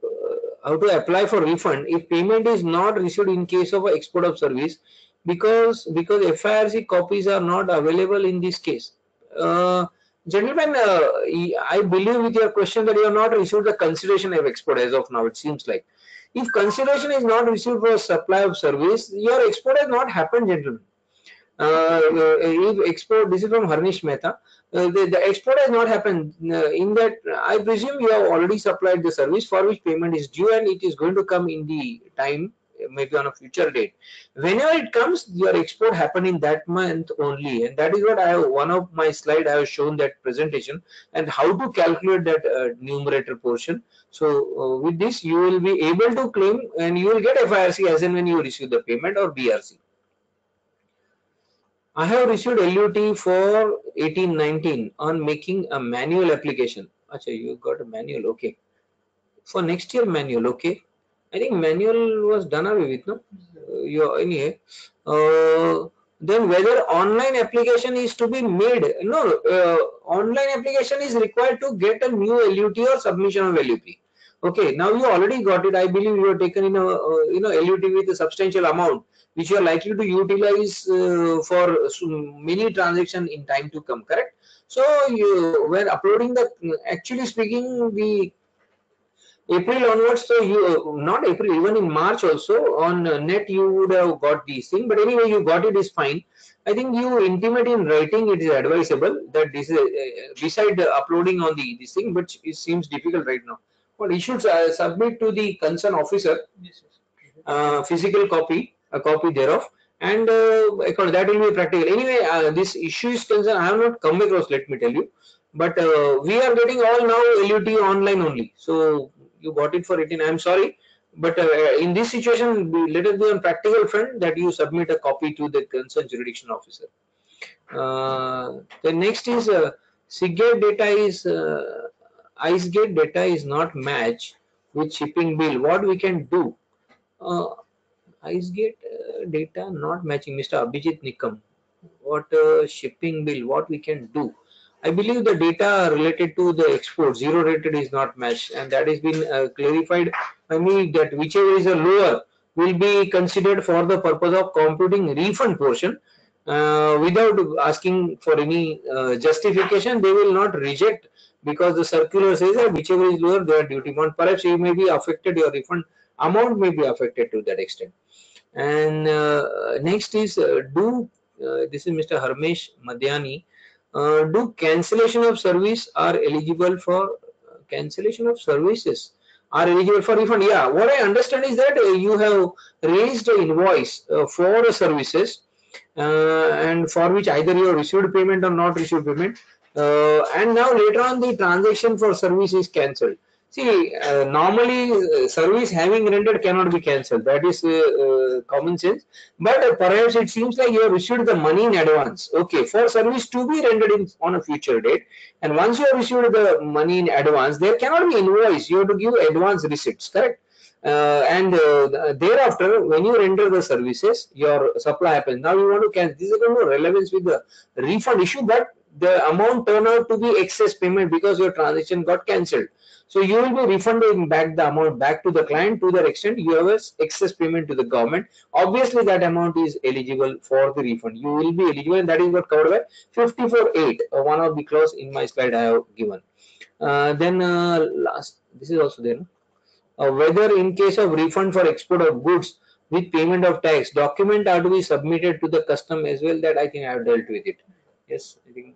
apply for refund if payment is not received in case of export of service, because FIRC copies are not available in this case. Gentlemen, I believe with your question that you have not received the consideration of export as of now, it seems like. If consideration is not received for supply of service, your export has not happened, gentlemen. If export, this is from Harnish Mehta, the export has not happened. In that, I presume you have already supplied the service for which payment is due, and it is going to come in the time, maybe on a future date. Whenever it comes, your export happen in that month only, and that is what I have, one of my slide I have shown that presentation and how to calculate that numerator portion. So with this you will be able to claim, and you will get FIRC as and when you receive the payment, or BRC. I have received LUT for 1819 on making a manual application. Acha, you got a manual, okay. For next year manual, okay. I think manual was done away with, no? Anyway, then whether online application is to be made? No, online application is required to get a new LUT or submission of LUT. Okay, now you already got it. I believe you have taken in a LUT with a substantial amount, which you are likely to utilize for many transactions in time to come. Correct? So you when uploading the, actually speaking, the April onwards, so you not April, even in March also on net you would have got these things. But anyway, you got it is fine. I think you intimate in writing it is advisable that this is beside uploading on the this thing, but it seems difficult right now. Well, you should submit to the concerned officer physical copy, a copy thereof, and that will be practical. Anyway, this issue is concerned. I have not come across. Let me tell you, but we are getting all now LUT online only. So you got it for 18. I am sorry, but in this situation, let us be on practical front that you submit a copy to the concerned jurisdiction officer. The next is SIGGATE data is IceGate data is not matched with shipping bill. What we can do? IceGate data not matching. Mr. Abhijit Nikam. What shipping bill? What we can do? I believe the data related to the export zero rated is not matched, and that has been clarified by me that whichever is a lower will be considered for the purpose of computing refund portion without asking for any justification. They will not reject because the circular says that whichever is lower, they are duty bound. Perhaps you may be affected, your refund amount may be affected to that extent. And next is this is Mr. Harmesh Madhyani. Do cancellation of service are eligible for cancellation of services are eligible for refund? Yeah, what I understand is that you have raised an invoice for services and for which either you have received payment or not received payment, and now later on the transaction for service is cancelled. See, normally service having rendered cannot be cancelled. That is common sense. But perhaps it seems like you have received the money in advance. Okay, for service to be rendered on a future date, and once you have received the money in advance, there cannot be invoice. You have to give advance receipts, correct? And thereafter, when you render the services, your supply happens. Now you want to cancel. This is no relevance with the refund issue, but the amount turned out to be excess payment because your transaction got cancelled. So you will be refunding back the amount back to the client to the extent you have excess payment to the government. Obviously, that amount is eligible for the refund. You will be eligible, and that is what covered by 54.8, one of the clause in my slide I have given. Then last, this is also there. Whether in case of refund for export of goods with payment of tax, document are to be submitted to the custom as well. That I think I have dealt with it. Yes, I think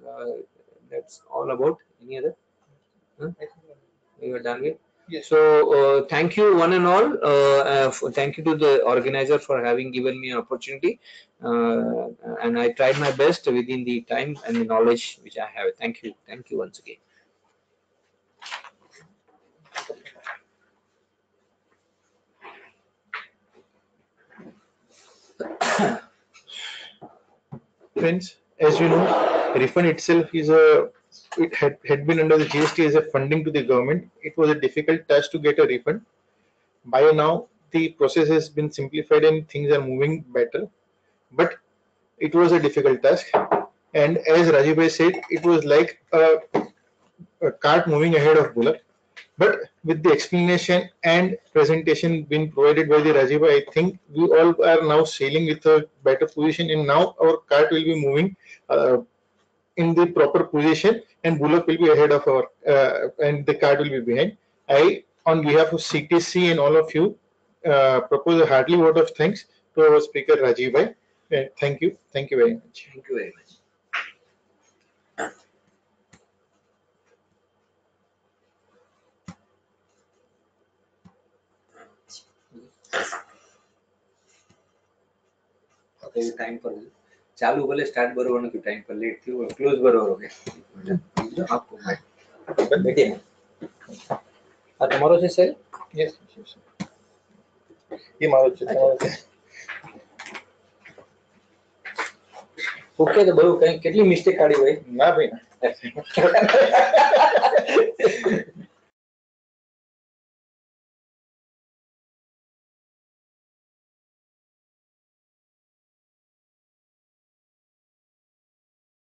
that's all about. Any other? Huh? You are done with? Yes. So thank you one and all. Thank you to the organizer for having given me an opportunity, and I tried my best within the time and the knowledge which I have. Thank you once again. Friends, as you know, refund itself is it had been under the GST as a funding to the government. It was a difficult task to get a refund. By now, the process has been simplified and things are moving better. But it was a difficult task. And as Rajiv said, it was like a cart moving ahead of bullock. But with the explanation and presentation being provided by the Rajiv, I think we all are now sailing with a better position, and now our cart will be moving in the proper position, and bullock will be ahead of our and the cart will be behind. I, on behalf of CTC and all of you, propose a hearty vote of thanks to our speaker Rajiv bhai. Thank you very much. Thank you very much. Okay, time પર ચાલુ ભલે start બરોબર નથી time પર late થયું close બરોબર okay આપકો બેઠે આ તમારો છે સર Yes. ये मारो છે તમારો છે. ઓકે તો બહુ કઈ કેટલી મિસ્ટેક કાઢી હોય ના ભાઈ ના.